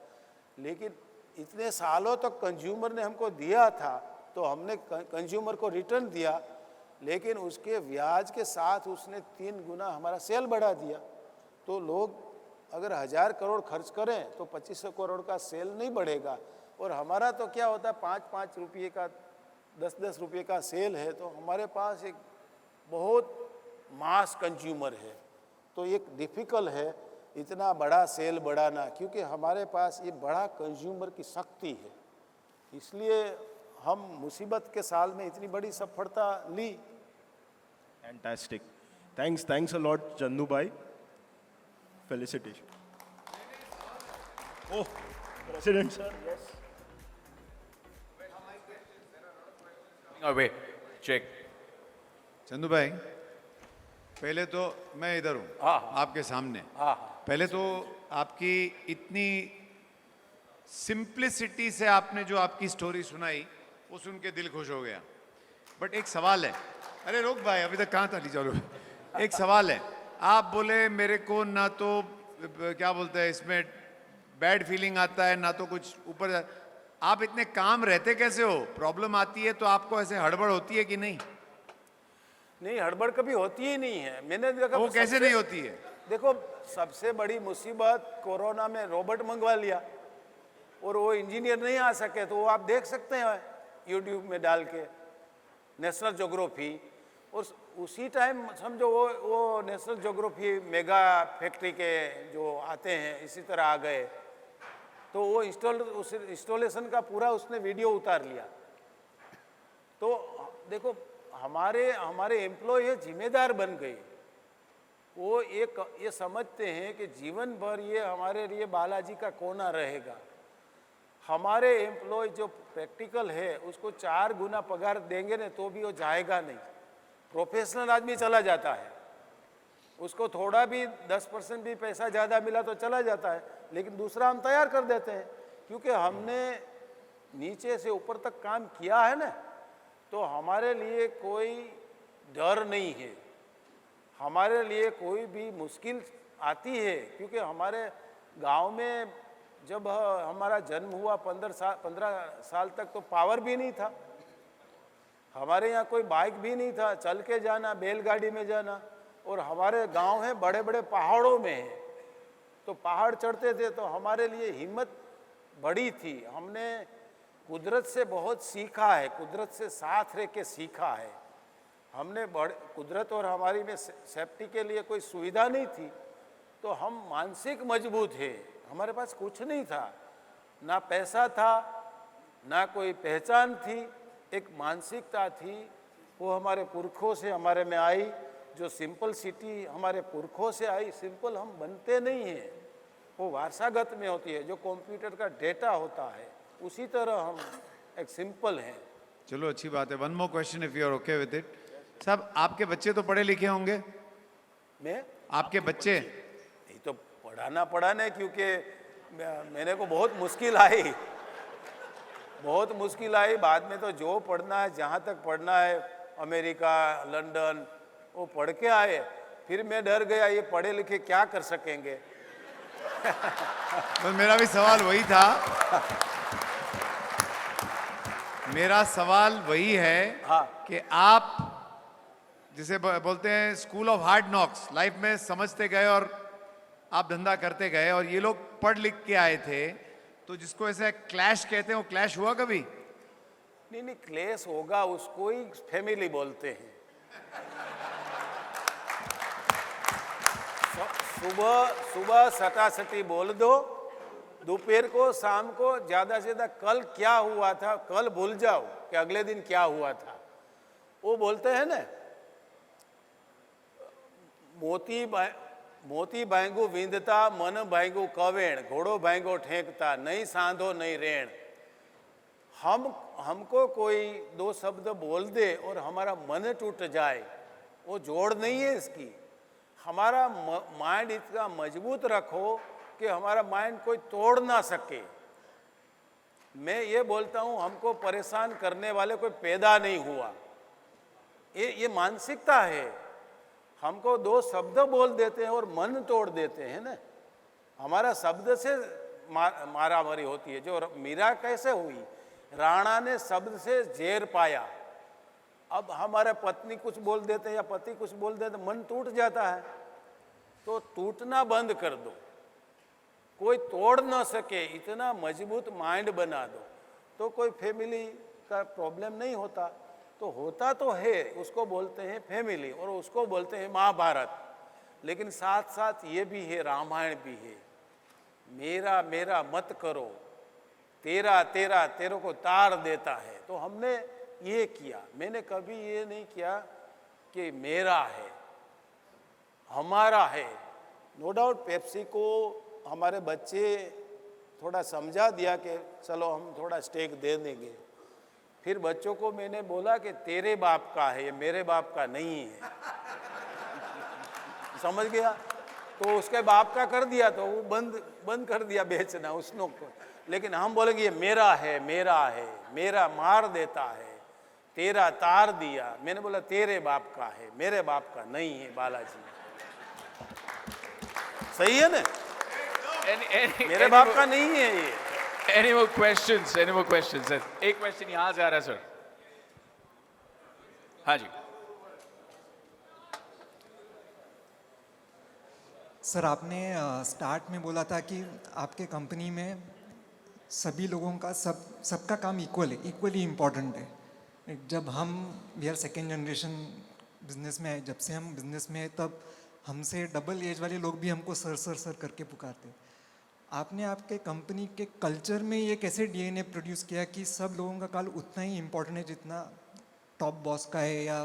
Speaker 2: लेकिन इतने सालों तक कंज्यूमर ने हमको दिया था, तो हमने कंज्यूमर को रिटर्न दिया, लेकिन उसके ब्याज के साथ उसने 3 गुना हमारा सेल बढ़ा दिया। तो लोग अगर 1000 करोड़ खर्च करें तो 2500 करोड़ का सेल नहीं बढ़ेगा। और हमारा तो क्या होता है, 5-5 रुपये का, 10-10 रुपये का सेल है, तो हमारे पास एक बहुत मास कंज्यूमर है। तो एक डिफ़िकल्ट है इतना बड़ा सेल बढ़ाना, क्योंकि हमारे पास ये बड़ा कंज्यूमर की शक्ति है। इसलिए हम मुसीबत के साल में इतनी बड़ी सफलता ली।
Speaker 3: Fantastic, thanks a lot Chandu भाई, felicitation. Oh president sir, yes.
Speaker 1: Away. Check.
Speaker 4: Chandu भाई, पहले तो मैं इधर हूँ आपके सामने। पहले तो आपकी इतनी सिंप्लिसिटी से आपने जो आपकी स्टोरी सुनाई वो सुन के दिल खुश हो गया। बट एक सवाल है, अरे रोक भाई, अभी तक कहाँ था, चलो। एक सवाल है, आप बोले मेरे को ना तो क्या बोलते हैं इसमें बैड फीलिंग आता है ना तो कुछ ऊपर। आप इतने काम रहते कैसे हो? प्रॉब्लम आती है तो आपको ऐसे हड़बड़ होती है कि नहीं?
Speaker 2: नहीं, हड़बड़ कभी होती ही नहीं है। मैंने देखा
Speaker 4: वो कैसे नहीं होती है?
Speaker 2: देखो, सबसे बड़ी मुसीबत कोरोना में रोबोट मंगवा लिया और वो इंजीनियर नहीं आ सके, तो वो आप देख सकते हैं यूट्यूब में डाल के, नेशनल ज्योग्राफी। और उसी टाइम समझो वो नेशनल ज्योग्राफी मेगा फैक्ट्री के जो आते हैं इसी तरह आ गए, तो वो इंस्टॉलेशन का पूरा उसने वीडियो उतार लिया। तो देखो, हमारे एम्प्लॉय जिम्मेदार बन गए। वो ये समझते हैं कि जीवन भर ये हमारे लिए बालाजी का कोना रहेगा। हमारे एम्प्लॉय जो प्रैक्टिकल है उसको 4 गुना पगार देंगे ना तो भी वो जाएगा नहीं। प्रोफेशनल आदमी चला जाता है, उसको थोड़ा भी 10% भी पैसा ज़्यादा मिला तो चला जाता है, लेकिन दूसरा हम तैयार कर देते हैं क्योंकि हमने नीचे से ऊपर तक काम किया है ना, तो हमारे लिए कोई डर नहीं है। हमारे लिए कोई भी मुश्किल आती है क्योंकि हमारे गांव में जब हमारा जन्म हुआ 15 साल तक तो पावर भी नहीं था। हमारे यहाँ कोई बाइक भी नहीं था, चल के जाना, बैलगाड़ी में जाना। और हमारे गांव है बड़े बड़े पहाड़ों में है, तो पहाड़ चढ़ते थे तो हमारे लिए हिम्मत बड़ी थी। हमने कुदरत से बहुत सीखा है, कुदरत से साथ रह के सीखा है हमने। कुदरत और हमारी में सेफ्टी के लिए कोई सुविधा नहीं थी, तो हम मानसिक मजबूत है। हमारे पास कुछ नहीं था, ना पैसा था, ना कोई पहचान थी, एक मानसिकता थी। वो हमारे पुरखों से हमारे में आई, जो सिंपल सिटी हमारे पुरखों से आई। सिंपल हम बनते नहीं हैं, वो वारसागत में होती है। जो कंप्यूटर का डेटा होता है उसी तरह हम एक सिंपल हैं।
Speaker 4: चलो अच्छी बात है। One more question if you are okay with it. साहब, आपके बच्चे तो पढ़े लिखे होंगे?
Speaker 2: मैं
Speaker 4: आपके बच्चे?
Speaker 2: नहीं तो पढ़ाना पड़ा नहीं, क्योंकि मेरे को बहुत मुश्किल आई, बहुत मुश्किल आई। बाद में तो जो पढ़ना है, जहाँ तक पढ़ना है, अमेरिका, लंदन, वो पढ़ के आए। फिर मैं डर गया, ये पढ़े लिखे क्या कर सकेंगे।
Speaker 4: तो मेरा भी सवाल वही था। मेरा सवाल वही है कि आप जिसे बोलते हैं school of hard knocks, life में समझते गए और आप धंधा करते गए, और ये लोग पढ़ लिख के आए थे, तो जिसको ऐसे क्लैश कहते हैं, वो क्लैश हुआ कभी?
Speaker 2: नहीं, क्लेश होगा, उसको ही फैमिली बोलते हैं। सुबह सटासटी बोल दो, दोपहर को, शाम को ज्यादा से ज्यादा कल क्या हुआ था कल भूल जाओ कि अगले दिन क्या हुआ था। वो बोलते हैं ना, मोती भांगू विंधता, मन भांगू कवेण, घोड़ो भांगो ठेकता, नहीं सांधो नहीं रेण। हमको कोई 2 शब्द बोल दे और हमारा मन टूट जाए, वो जोड़ नहीं है इसकी। हमारा माइंड इतना मजबूत रखो कि हमारा माइंड कोई तोड़ ना सके। मैं ये बोलता हूँ, हमको परेशान करने वाले कोई पैदा नहीं हुआ। ये मानसिकता है। हमको 2 शब्द बोल देते हैं और मन तोड़ देते हैं ना। हमारा शब्द से मारामारी होती है। जो मीरा कैसे हुई, राणा ने शब्द से जेर पाया। अब हमारे पत्नी कुछ बोल देते हैं या पति कुछ बोल देते, मन टूट जाता है। तो टूटना बंद कर दो, कोई तोड़ ना सके, इतना मजबूत माइंड बना दो, तो कोई फैमिली का प्रॉब्लम नहीं होता। तो होता तो है, उसको बोलते हैं फैमिली और उसको बोलते हैं महाभारत। लेकिन साथ साथ ये भी है, रामायण भी है। मेरा मेरा मत करो, तेरा तेरा तेरे को तार देता है। तो हमने ये किया। मैंने कभी ये नहीं किया कि मेरा है, हमारा है। नो डाउट पेप्सी को हमारे बच्चे थोड़ा समझा दिया कि चलो हम थोड़ा स्टेक दे देंगे। फिर बच्चों को मैंने बोला कि तेरे बाप का है, ये मेरे बाप का नहीं है। समझ गया? तो उसके बाप का कर दिया तो वो बंद बंद कर दिया बेचना उसने को। लेकिन हम बोलेंगे ये मेरा है, मेरा है, मेरा मार देता है, तेरा तार दिया। मैंने बोला तेरे बाप का है, मेरे बाप का नहीं है बालाजी। सही है ना? मेरे बाप का नहीं है ये।
Speaker 1: Any more questions? Any more questions? Sir? एक क्वेश्चन यहाँ से आ रहा है सर। हाँ जी।
Speaker 5: सर आपने स्टार्ट में बोला था कि आपके कंपनी में सभी लोगों का सबका काम इक्वल है, इक्वली इम्पोर्टेंट है। जब हम we are second generation business में आए, जब से हम बिजनेस में आए तब हमसे डबल एज वाले लोग भी हमको सर सर सर करके पुकारते। आपने आपके कंपनी के कल्चर में ये कैसे डीएनए प्रोड्यूस किया कि सब लोगों का काम उतना ही इम्पोर्टेंट है जितना टॉप बॉस का है या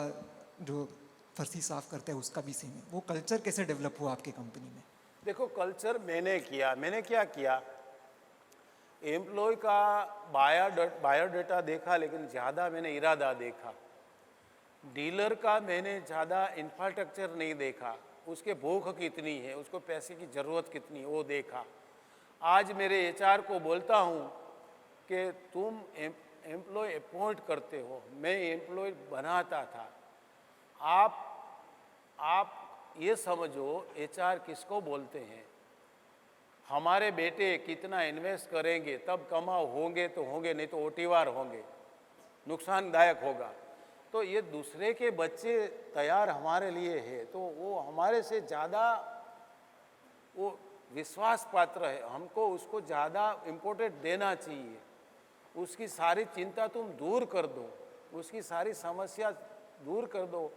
Speaker 5: जो फर्सी साफ करता है उसका भी सेम है? वो कल्चर कैसे डेवलप हुआ आपके कंपनी में?
Speaker 2: देखो कल्चर मैंने क्या किया, एम्प्लॉय का बायोडाटा देखा लेकिन ज़्यादा मैंने इरादा देखा। डीलर का मैंने ज़्यादा इंफ्रास्ट्रक्चर नहीं देखा, उसके भूख कितनी है, उसको पैसे की ज़रूरत कितनी है वो देखा। आज मेरे एचआर को बोलता हूँ कि तुम एम्प्लॉय अपॉइंट करते हो, मैं एम्प्लॉय बनाता था। आप ये समझो एचआर किसको बोलते हैं। हमारे बेटे कितना इन्वेस्ट करेंगे तब कमाओ होंगे तो होंगे, नहीं तो ओटीवार होंगे, नुकसानदायक होगा। तो ये दूसरे के बच्चे तैयार हमारे लिए है तो वो हमारे से ज़्यादा वो विश्वास पात्र है, हमको उसको ज़्यादा इम्पोर्टेंट देना चाहिए। उसकी सारी चिंता तुम दूर कर दो, उसकी सारी समस्या दूर कर दो,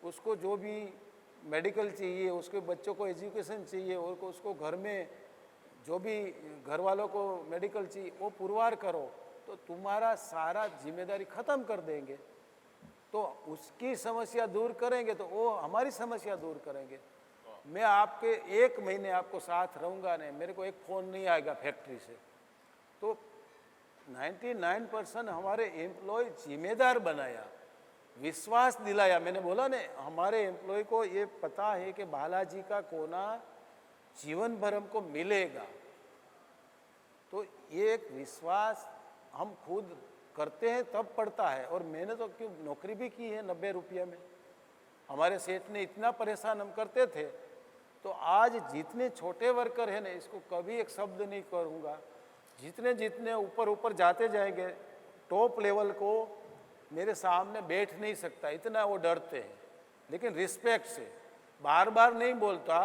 Speaker 2: उसको जो भी मेडिकल चाहिए, उसके बच्चों को एजुकेशन चाहिए और उसको घर में जो भी घर वालों को मेडिकल चाहिए वो पुरवार करो, तो तुम्हारा सारा जिम्मेदारी ख़त्म कर देंगे। तो उसकी समस्या दूर करेंगे तो वो हमारी समस्या दूर करेंगे। मैं आपके 1 महीने आपको साथ रहूँगा नहीं, मेरे को एक फ़ोन नहीं आएगा फैक्ट्री से। तो 99% हमारे एम्प्लॉय जिम्मेदार बनाया, विश्वास दिलाया। मैंने बोला ना हमारे एम्प्लॉय को ये पता है कि बालाजी का कोना जीवन भर हमको मिलेगा। तो ये एक विश्वास हम खुद करते हैं तब पड़ता है। और मैंने तो क्यों नौकरी भी की है 90 रुपये में। हमारे सेठ ने इतना परेशान हम करते थे। तो आज जितने छोटे वर्कर हैं ना, इसको कभी एक शब्द नहीं करूँगा, जितने जितने ऊपर ऊपर जाते जाएंगे टॉप लेवल को मेरे सामने बैठ नहीं सकता, इतना वो डरते हैं। लेकिन रिस्पेक्ट से बार बार नहीं बोलता,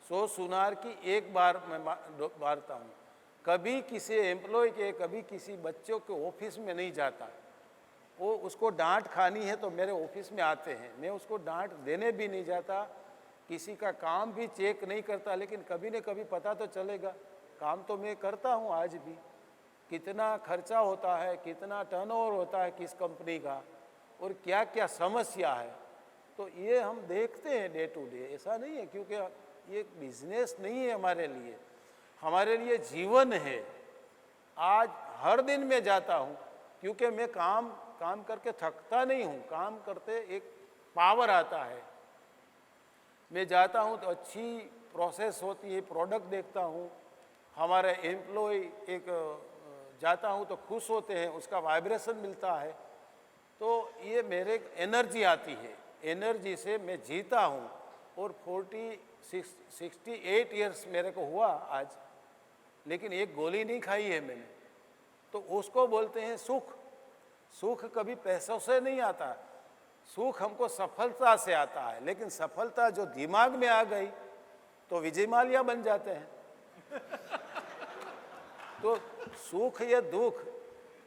Speaker 2: 100 सुनार की एक बार मैं मारता हूँ। कभी किसी एम्प्लॉय के, कभी किसी बच्चों के ऑफिस में नहीं जाता। वो उसको डांट खानी है तो मेरे ऑफिस में आते हैं, मैं उसको डांट देने भी नहीं जाता, किसी का काम भी चेक नहीं करता। लेकिन कभी न कभी पता तो चलेगा, काम तो मैं करता हूँ आज भी, कितना खर्चा होता है, कितना टर्नओवर होता है किस कंपनी का और क्या क्या समस्या है। तो ये हम देखते हैं डे टू डे। ऐसा नहीं है क्योंकि ये बिजनेस नहीं है हमारे लिए जीवन है। आज हर दिन मैं जाता हूँ क्योंकि मैं काम करके थकता नहीं हूँ, काम करते एक पावर आता है। मैं जाता हूँ तो अच्छी प्रोसेस होती है, प्रोडक्ट देखता हूँ, हमारे एम्प्लॉय एक जाता हूँ तो खुश होते हैं, उसका वाइब्रेशन मिलता है। तो ये मेरे एनर्जी आती है, एनर्जी से मैं जीता हूँ। और 68 ईयर्स मेरे को हुआ आज, लेकिन एक गोली नहीं खाई है मैंने। तो उसको बोलते हैं सुख। सुख कभी पैसों से नहीं आता, सुख हमको सफलता से आता है। लेकिन सफलता जो दिमाग में आ गई तो विजय माल्या बन जाते हैं। तो सुख या दुख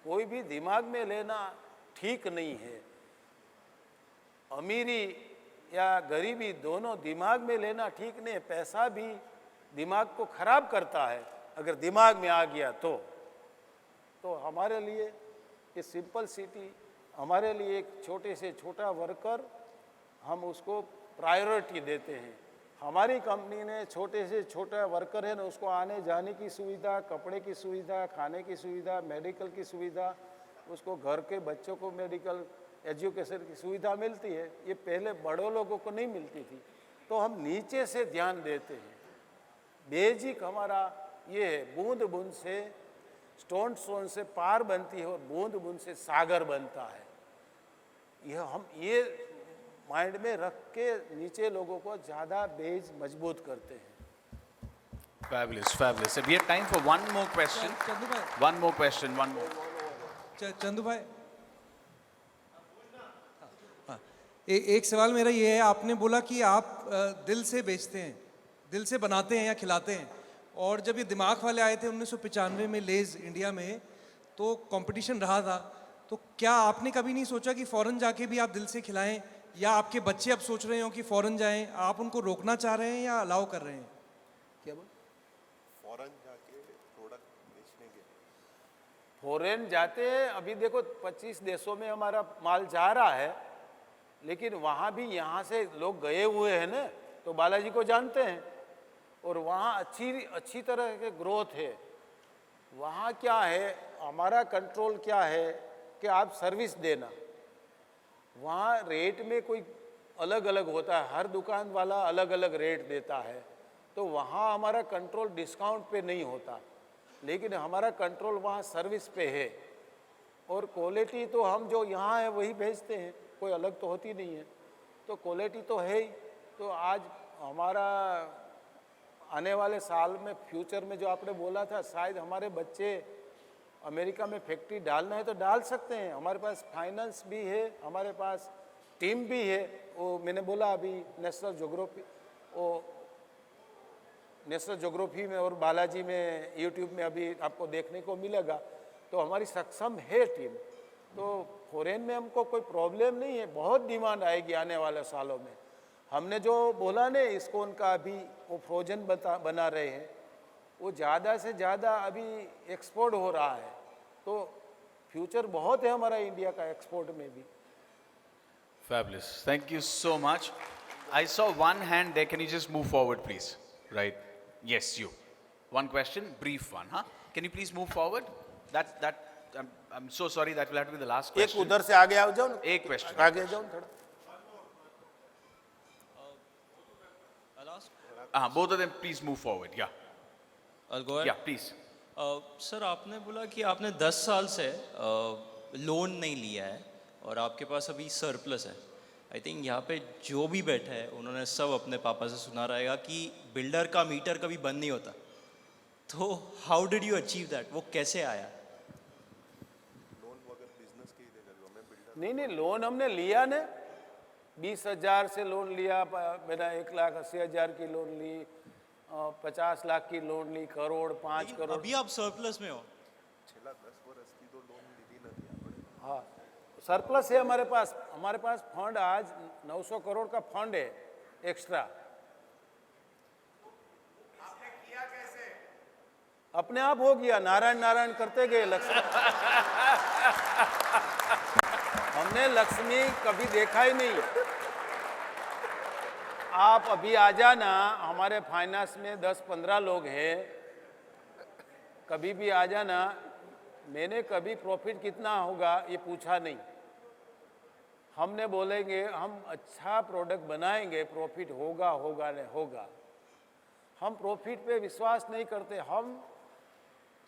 Speaker 2: कोई भी दिमाग में लेना ठीक नहीं है। अमीरी या गरीबी दोनों दिमाग में लेना ठीक नहीं है। पैसा भी दिमाग को खराब करता है अगर दिमाग में आ गया तो हमारे लिए ये सिंपल सिटी, हमारे लिए एक छोटे से छोटा वर्कर हम उसको प्रायोरिटी देते हैं। हमारी कंपनी ने छोटे से छोटा वर्कर है ना, उसको आने जाने की सुविधा, कपड़े की सुविधा, खाने की सुविधा, मेडिकल की सुविधा उसको घर के बच्चों को मेडिकल एजुकेशन की सुविधा मिलती है, ये पहले बड़ों लोगों को नहीं मिलती थी। तो हम नीचे से ध्यान देते हैं। बेसिक हमारा ये है, बूंद बूंद से स्टोन स्टोन से पार बनती है और बूंद बूंद से सागर बनता है। हम ये माइंड में रख के नीचे लोगों को ज़्यादा बेस मजबूत करते हैं।
Speaker 1: Fabulous, fabulous. So we have time for one more question.
Speaker 5: Chandu भाई,
Speaker 1: One more question, one more.
Speaker 5: Chandu भाई, हाँ, एक सवाल मेरा ये है, आपने बोला कि आप दिल से बेचते हैं, दिल से बनाते हैं या खिलाते हैं, और जब ये दिमाग वाले आए थे 1995 में लेज इंडिया में, तो कंपटीशन रहा था, तो क्या आपने कभी नहीं सोचा कि फॉरेन जाके भी आप दिल से खिलाएं, या आपके बच्चे अब सोच रहे हो कि फॉरेन जाएं, आप उनको रोकना चाह रहे हैं या अलाउ कर रहे हैं?
Speaker 2: क्या बोल?
Speaker 6: फॉरेन जाके प्रोडक्ट बेचने के
Speaker 2: फॉरेन जाते हैं, अभी देखो 25 देशों में हमारा माल जा रहा है, लेकिन वहाँ भी यहाँ से लोग गए हुए हैं ना, तो बालाजी को जानते हैं, और वहाँ अच्छी तरह के ग्रोथ है। वहाँ क्या है, हमारा कंट्रोल क्या है कि आप सर्विस देना। वहाँ रेट में कोई अलग अलग होता है, हर दुकान वाला अलग अलग रेट देता है, तो वहाँ हमारा कंट्रोल डिस्काउंट पे नहीं होता, लेकिन हमारा कंट्रोल वहाँ सर्विस पे है। और क्वालिटी तो हम जो यहाँ है वही भेजते हैं, कोई अलग तो होती नहीं है, तो क्वालिटी तो है ही। तो आज हमारा आने वाले साल में फ्यूचर में जो आपने बोला था, शायद हमारे बच्चे अमेरिका में फैक्ट्री डालना है तो डाल सकते हैं। हमारे पास फाइनेंस भी है, हमारे पास टीम भी है। वो मैंने बोला अभी नेशनल ज्योग्राफी में और बालाजी में यूट्यूब में अभी आपको देखने को मिलेगा। तो हमारी सक्षम है टीम, तो फॉरेन में हमको कोई प्रॉब्लम नहीं है, बहुत डिमांड आएगी आने वाले सालों में। हमने जो बोला ने इस्कॉन का अभी वो फ्रोजन बना रहे हैं, वो ज़्यादा से ज़्यादा अभी एक्सपोर्ट हो रहा है, तो फ्यूचर बहुत है हमारा इंडिया का एक्सपोर्ट में भी।
Speaker 1: Fabulous. Thank you so much. I saw one hand there. Can you just move forward, please? Right. Yes, you. One question, brief one, huh? Can you please move forward? I'm so sorry. That will have to be the last
Speaker 2: एक
Speaker 1: question.
Speaker 2: उधर से आगे आ जाओ ना,
Speaker 1: एक question.
Speaker 2: आगे जाओ थोड़ा।
Speaker 1: Both of them, please move forward. Yeah.
Speaker 7: I'll go ahead.
Speaker 1: Yeah, please.
Speaker 7: Sir आपने बोला कि आपने 10 साल से लोन नहीं लिया है और आपके पास अभी सरप्लस है। आई थिंक यहाँ पे जो भी बैठा है उन्होंने सब अपने पापा से सुना रहेगा कि बिल्डर का मीटर कभी बंद नहीं होता। तो how did you achieve that? वो कैसे आया?
Speaker 6: लोन वगैरह बिजनेस के ही देगा जो हमें बिल्डर
Speaker 2: नहीं, लोन हमने लिया ना, 20,000 से लोन लिया, मेरा 1,80,000 की लोन ली, 50 लाख की लोन ली, करोड़, 5 करोड़।
Speaker 7: अभी आप सरप्लस में हो।
Speaker 6: पिछला 10 वर्ष की तो लोन ली ना।
Speaker 2: हाँ, सरप्लस है हमारे पास फंड आज 900 करोड़ का फंड है एक्स्ट्रा। अपने आप हो गया, नारायण नारायण करते गए लक्ष्मी। हमने लक्ष्मी कभी देखा ही नहीं। आप अभी आ जाना, हमारे फाइनेंस में 10-15 लोग हैं, कभी भी आ जाना। मैंने कभी प्रॉफिट कितना होगा ये पूछा नहीं। हमने बोलेंगे हम अच्छा प्रोडक्ट बनाएंगे, प्रॉफिट होगा होगा नहीं होगा। हम प्रॉफिट पे विश्वास नहीं करते, हम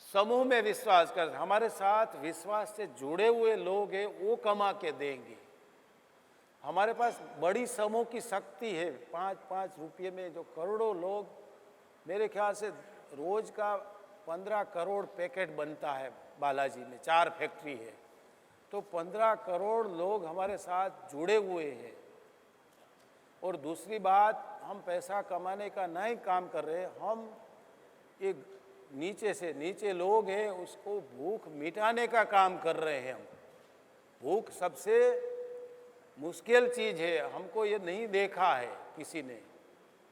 Speaker 2: समूह में विश्वास करते। हमारे साथ विश्वास से जुड़े हुए लोग हैं, वो कमा के देंगे। हमारे पास बड़ी समूह की शक्ति है। 5-5 रुपये में जो करोड़ों लोग, मेरे ख्याल से रोज का 15 करोड़ पैकेट बनता है बालाजी में, 4 फैक्ट्री है, तो 15 करोड़ लोग हमारे साथ जुड़े हुए हैं। और दूसरी बात, हम पैसा कमाने का नहीं काम कर रहे, हम एक नीचे से नीचे लोग हैं, उसको भूख मिटाने का काम कर रहे हैं। हम भूख सबसे मुश्किल चीज़ है, हमको ये नहीं देखा है किसी ने।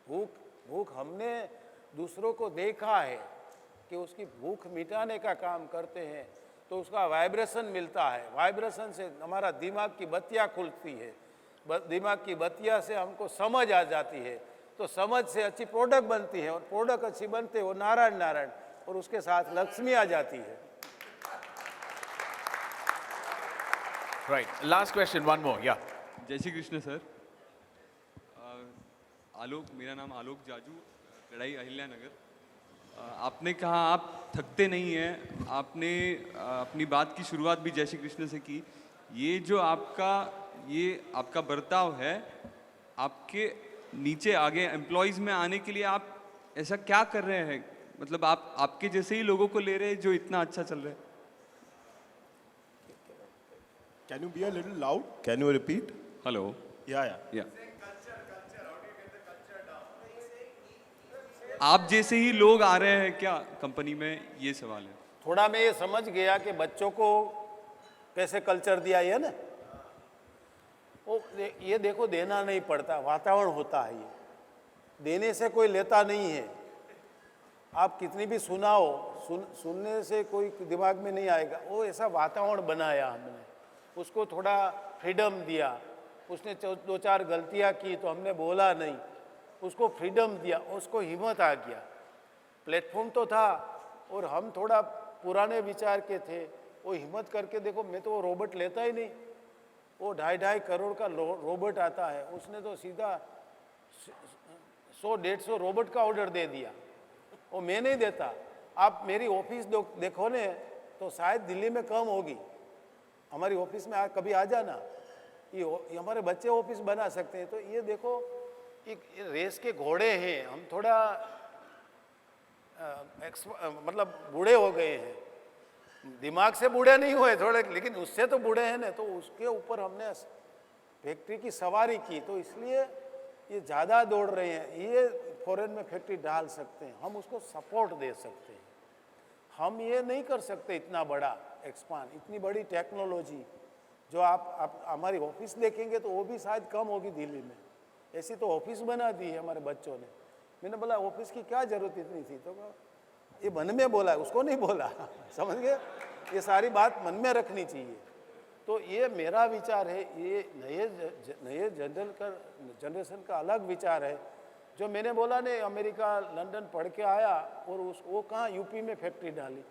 Speaker 2: भूख हमने दूसरों को देखा है कि उसकी भूख मिटाने का काम करते हैं, तो उसका वाइब्रेशन मिलता है। वाइब्रेशन से हमारा दिमाग की बत्तियाँ खुलती है, दिमाग की बत्तियाँ से हमको समझ आ जाती है, तो समझ से अच्छी प्रोडक्ट बनती है, और प्रोडक्ट अच्छी बनते हो नारायण नारायण, और उसके साथ लक्ष्मी आ जाती है।
Speaker 1: Right. Last question, one more. Yeah.
Speaker 8: जय श्री कृष्ण सर। आलोक, मेरा नाम आलोक जाजू, लड़ाई अहिल्या नगर। आपने कहा आप थकते नहीं हैं, आपने अपनी बात की शुरुआत भी जय श्री कृष्ण से की। ये जो आपका बर्ताव है, आपके नीचे आगे एम्प्लॉयज़ में आने के लिए आप ऐसा क्या कर रहे हैं? मतलब आप आपके जैसे ही लोगों को ले रहे हैं जो इतना अच्छा चल रहा है।
Speaker 3: Can you be a little loud?
Speaker 6: Can you repeat?
Speaker 8: Hello.
Speaker 3: Yeah.
Speaker 8: या आप जैसे ही लोग आ रहे हैं क्या कंपनी में, ये सवाल है।
Speaker 2: थोड़ा मैं ये समझ गया कि बच्चों को कैसे कल्चर दिया ये ना, ये देखो देना नहीं पड़ता, वातावरण होता है। ये देने से कोई लेता नहीं है। आप कितनी भी सुनाओ, सुनने से कोई दिमाग में नहीं आएगा। वो ऐसा वातावरण बनाया हमने, उसको थोड़ा फ्रीडम दिया। उसने 2-4 गलतियां की तो हमने बोला नहीं, उसको फ्रीडम दिया, उसको हिम्मत आ गया। प्लेटफॉर्म तो था और हम थोड़ा पुराने विचार के थे। वो हिम्मत करके देखो, मैं तो वो रोबोट लेता ही नहीं। वो 2.5 करोड़ का रोबोट आता है, उसने तो सीधा 100-150 रोबोट का ऑर्डर दे दिया। वो मैं नहीं देता। आप मेरी ऑफिस देखो ने तो शायद दिल्ली में कम होगी। हमारी ऑफिस में कभी आ जाना, ये हमारे बच्चे ऑफिस बना सकते हैं। तो ये देखो, एक रेस के घोड़े हैं हम। थोड़ा मतलब बूढ़े हो गए हैं, दिमाग से बूढ़े नहीं हुए थोड़े, लेकिन उससे तो बूढ़े हैं ना। तो उसके ऊपर हमने फैक्ट्री की सवारी की, तो इसलिए ये ज़्यादा दौड़ रहे हैं। ये फॉरेन में फैक्ट्री डाल सकते हैं, हम उसको सपोर्ट दे सकते हैं। हम ये नहीं कर सकते इतना बड़ा एक्सपांड, इतनी बड़ी टेक्नोलॉजी। जो आप हमारी ऑफिस देखेंगे तो वो भी शायद कम होगी दिल्ली में। ऐसी तो ऑफिस बना दी है हमारे बच्चों ने। मैंने बोला ऑफिस की क्या जरूरत इतनी थी, तो ये मन में बोला, उसको नहीं बोला। समझ गए? ये सारी बात मन में रखनी चाहिए। तो ये मेरा विचार है। ये नए जनरेशन का अलग विचार है। जो मैंने बोला ने, अमेरिका लंदन पढ़ के आया और वो कहाँ यूपी में फैक्ट्री डाली।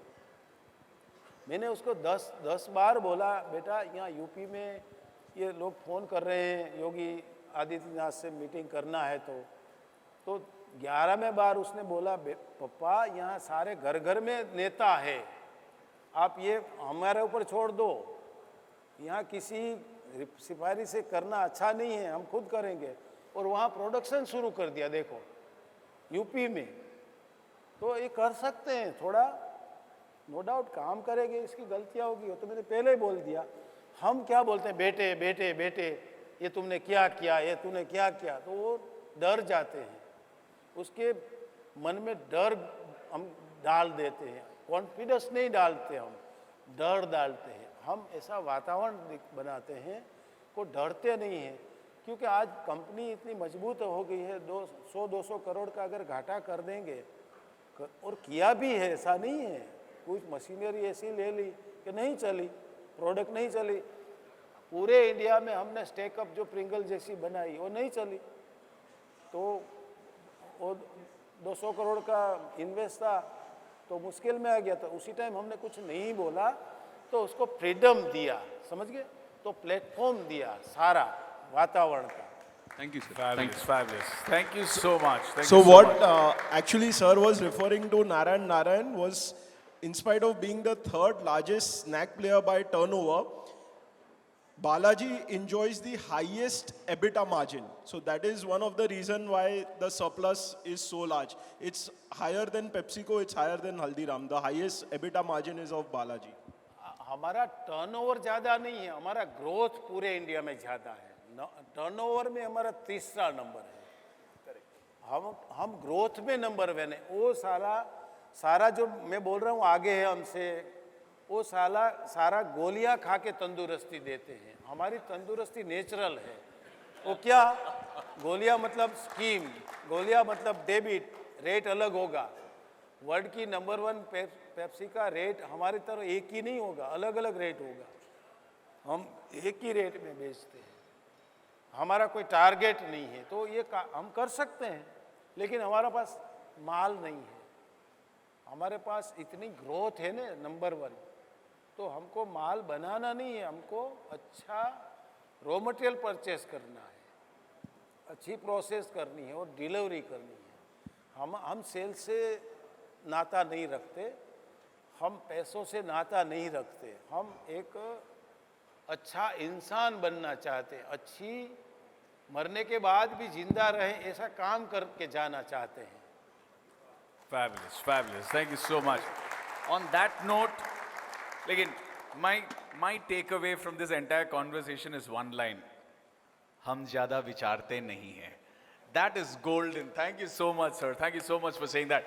Speaker 2: मैंने उसको 10 बार बोला, बेटा यहाँ यूपी में ये लोग फ़ोन कर रहे हैं, योगी आदित्यनाथ से मीटिंग करना है। तो 11वें बार उसने बोला, पप्पा यहाँ सारे घर घर में नेता है, आप ये हमारे ऊपर छोड़ दो। यहाँ किसी सिफारिश से करना अच्छा नहीं है, हम खुद करेंगे। और वहाँ प्रोडक्शन शुरू कर दिया, देखो यूपी में। तो ये कर सकते हैं, थोड़ा नो डाउट काम करेंगे। इसकी गलतियाँ होगी, वो तो मैंने पहले ही बोल दिया। हम क्या बोलते हैं, बेटे बेटे बेटे, ये तुमने क्या किया, ये तूने क्या किया। तो वो डर जाते हैं, उसके मन में डर हम डाल देते हैं। कॉन्फिडेंस नहीं डालते, हम डर डालते हैं। हम ऐसा वातावरण बनाते हैं को डरते नहीं हैं। क्योंकि आज कंपनी इतनी मजबूत हो गई है, 100-200 करोड़ का अगर घाटा कर देंगे, और किया भी है, ऐसा नहीं है। कुछ मशीनरी ऐसी ले ली कि नहीं चली, प्रोडक्ट नहीं चली। पूरे इंडिया में हमने स्टेकअप जो प्रिंगल जैसी बनाई, वो नहीं चली। तो वो 200 करोड़ का इन्वेस्ट था, तो मुश्किल में आ गया था। उसी टाइम हमने कुछ नहीं बोला, तो उसको फ्रीडम दिया, समझ गए? तो प्लेटफॉर्म दिया सारा वातावरण का।
Speaker 8: Thank you sir.
Speaker 1: Fabulous, fabulous. Thank you so much. Thank
Speaker 3: So
Speaker 1: you so
Speaker 3: what
Speaker 1: much.
Speaker 3: actually sir was referring to, Narayan was, in spite of being the 3rd largest snack player by turnover, Balaji enjoys the highest EBITDA margin. So that is one of the reason why the surplus is so large. It's higher than PepsiCo, it's higher than Haldiram. The highest EBITDA margin is of Balaji.
Speaker 2: हमारा turnover ज़्यादा नहीं है, हमारा growth पूरे India में ज़्यादा है। Turnover में हमारा 3रा नंबर है। हम ग्रोथ में नंबर 1 है। वो सारा जो मैं बोल रहा हूँ आगे है हमसे, वो सारा गोलियां खा के तंदुरुस्ती देते हैं। हमारी तंदुरुस्ती नेचुरल है। वो क्या, गोलियां मतलब स्कीम, गोलियां मतलब डेबिट, रेट अलग होगा। वर्ल्ड की नंबर 1 पेप्सी का रेट हमारी तरह एक ही नहीं होगा, अलग अलग रेट होगा। हम एक ही रेट में बेचते हैं, हमारा कोई टारगेट नहीं है। तो ये हम कर सकते हैं, लेकिन हमारा पास माल नहीं है। हमारे पास इतनी ग्रोथ है ना, नंबर 1। तो हमको माल बनाना नहीं है, हमको अच्छा रॉ मटेरियल परचेस करना है, अच्छी प्रोसेस करनी है और डिलीवरी करनी है। हम सेल से नाता नहीं रखते, हम पैसों से नाता नहीं रखते, हम एक अच्छा इंसान बनना चाहते हैं, अच्छी मरने के बाद भी जिंदा रहे ऐसा काम करके जाना चाहते हैं।
Speaker 1: Fabulous, fabulous. Thank you so much. On that note, लेकिन my takeaway from this entire conversation is one line. हम ज़्यादा विचारते नहीं हैं. That is golden. Thank you so much, sir. Thank you so much for saying that.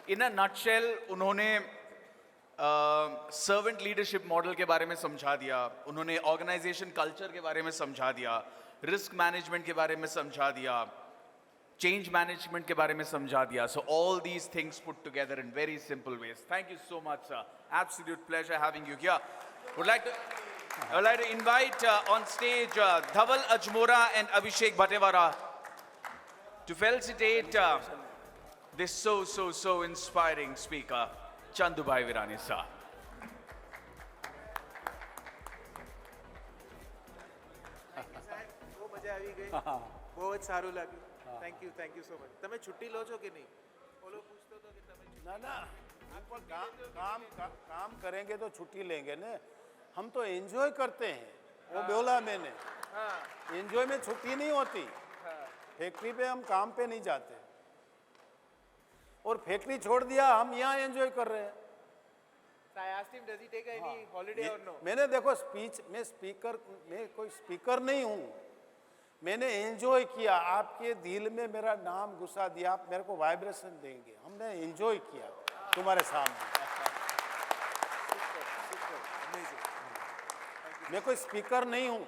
Speaker 1: In a nutshell, उन्होंने servant leadership model के बारे में समझा दिया, उन्होंने ऑर्गेनाइजेशन कल्चर के बारे में समझा दिया, रिस्क मैनेजमेंट के बारे में समझा दिया, चेंज मैनेजमेंट के बारे में समझा दिया. So all these things put together in very simple ways. Thank you so much, sir. Absolute pleasure having you here. I would like to invite on stage Dhaval Ajmora and Abhishek Bhatewara to felicitate this so inspiring speaker, Chandubhai Virani sir.
Speaker 9: બહુ મજા આવી ગઈ, બહુ જ સારું લાગ્યું. Thank you so much. તમે છુટ્ટી લો છો કે નહીં? ઓલો પૂછતો હતો કે તમે છુટ્ટી
Speaker 2: ना ना काम करेंगे तो छुट्टी लेंगे ना, हम तो एंजॉय करते हैं. वो बोला मैंने, एंजॉय में छुट्टी नहीं होती. फैक्ट्री पे हम काम पे नहीं जाते और फैक्ट्री छोड़ दिया, हम यहाँ एंजॉय कर रहे हैं.
Speaker 9: So I asked him, does he take any holiday or no?
Speaker 2: मैंने देखो मैं कोई स्पीकर नहीं हूँ, मैंने एंजॉय किया. आपके दिल में मेरा नाम घुसा दिया, आप मेरे को वाइब्रेशन देंगे, हमने एंजॉय किया तुम्हारे सामने. मैं कोई स्पीकर नहीं हूँ.